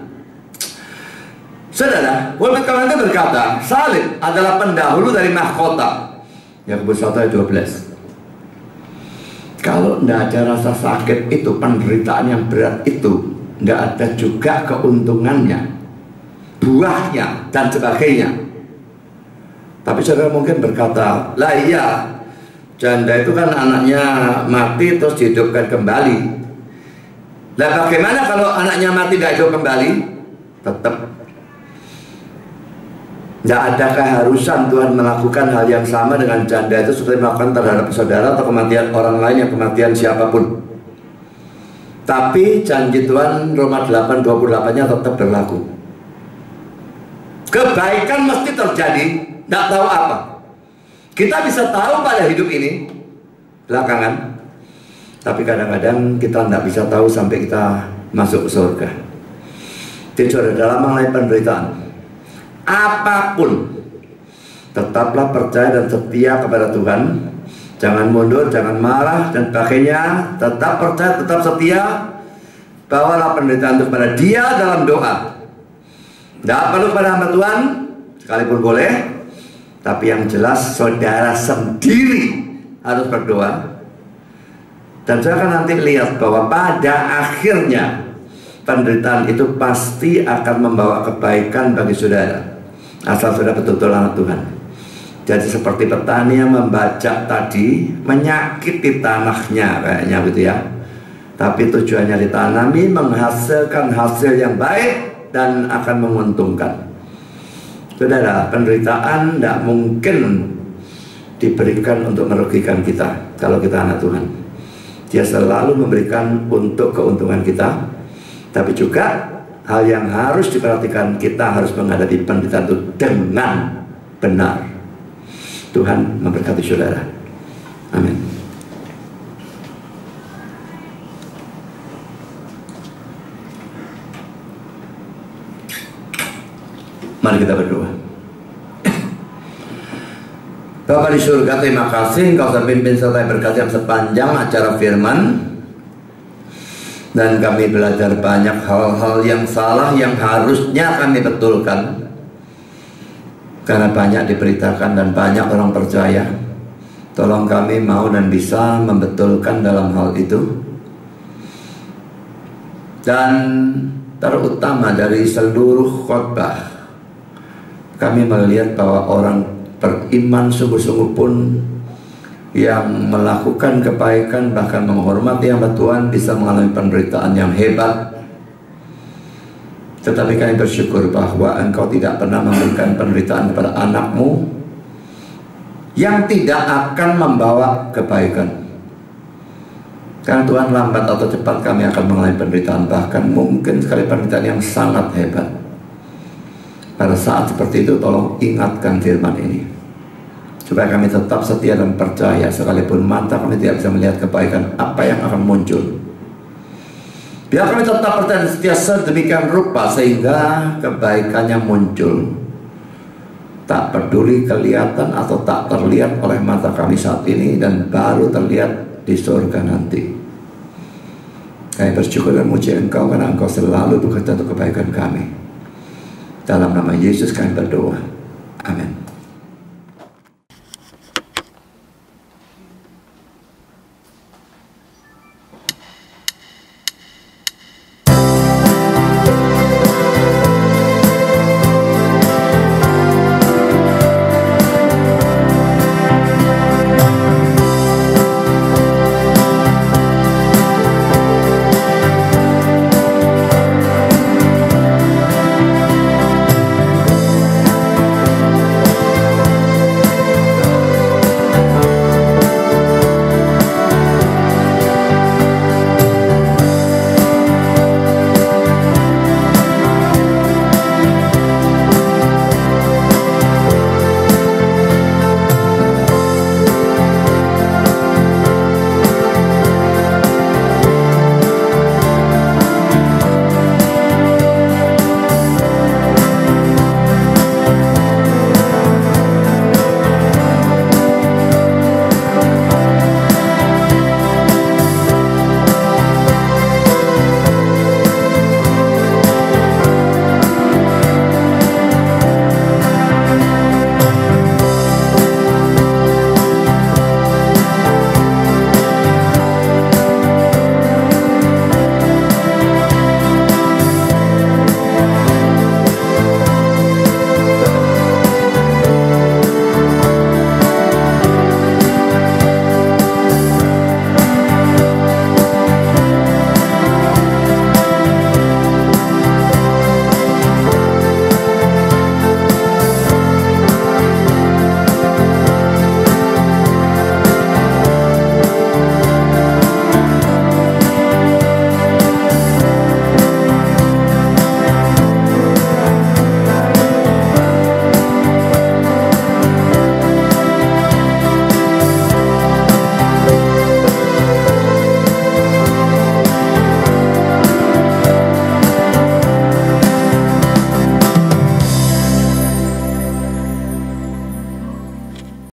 Saudara, Wilfred Kamen berkata, salib adalah pendahulu dari mahkota. Yakobus 1 ayat 12. Kalau tidak ada rasa sakit itu, penderitaan yang berat itu, tidak ada juga keuntungannya, buahnya, dan sebagainya. Tapi saudara mungkin berkata, lah iya, janda itu kan anaknya mati terus dihidupkan kembali. Lah bagaimana kalau anaknya mati tidak hidup kembali? Tetap tidak ada keharusan Tuhan melakukan hal yang sama dengan janda itu seperti melakukan terhadap saudara atau kematian orang lain yang kematian siapapun. Tapi janji Tuhan Roma 8:28-nya tetap berlaku. Kebaikan mesti terjadi, tidak tahu apa. Kita bisa tahu pada hidup ini belakangan, tapi kadang-kadang kita tidak bisa tahu sampai kita masuk ke surga. Jadi dalam mengenai penderitaan, apapun, tetaplah percaya dan setia kepada Tuhan. Jangan mundur, jangan marah dan sebagainya. Tetap percaya, tetap setia. Bawalah penderitaan itu kepada Dia dalam doa. Tidak perlu kepada hamba Tuhan, sekalipun boleh. Tapi yang jelas saudara sendiri harus berdoa. Dan saya akan nanti lihat bahwa pada akhirnya penderitaan itu pasti akan membawa kebaikan bagi saudara, asal saudara betul-betul anak Tuhan. Jadi seperti petani yang membajak tadi, menyakiti tanahnya kayaknya gitu ya. Tapi tujuannya ditanami menghasilkan hasil yang baik dan akan menguntungkan. Saudara, penderitaan tidak mungkin diberikan untuk merugikan kita kalau kita anak Tuhan. Dia selalu memberikan untuk keuntungan kita. Tapi juga hal yang harus diperhatikan, kita harus menghadapi penderitaan itu dengan benar. Tuhan memberkati saudara. Amin. Mari kita berdoa. Bapa di surga, terima kasih Engkau sudah pimpin serta berkati sepanjang acara firman. Dan kami belajar banyak hal-hal yang salah yang harusnya kami betulkan. Karena banyak diberitakan dan banyak orang percaya. Tolong kami mau dan bisa membetulkan dalam hal itu. Dan terutama dari seluruh khotbah, kami melihat bahwa orang beriman sungguh-sungguh pun yang melakukan kebaikan bahkan menghormati hamba Tuhan bisa mengalami penderitaan yang hebat. Tetapi kami bersyukur bahwa Engkau tidak pernah memberikan penderitaan kepada anak-Mu yang tidak akan membawa kebaikan. Karena Tuhan, lambat atau cepat kami akan mengalami penderitaan, bahkan mungkin sekali penderitaan yang sangat hebat. Pada saat seperti itu tolong ingatkan firman ini, supaya kami tetap setia dan percaya sekalipun mata kami tidak bisa melihat kebaikan apa yang akan muncul. Biar kami tetap percaya dan setia sedemikian rupa sehingga kebaikannya muncul, tak peduli kelihatan atau tak terlihat oleh mata kami saat ini dan baru terlihat di surga nanti. Kami bersyukur dan muji Engkau karena Engkau selalu bekerja untuk kebaikan kami. Dalam nama Yesus kami berdoa. Amin.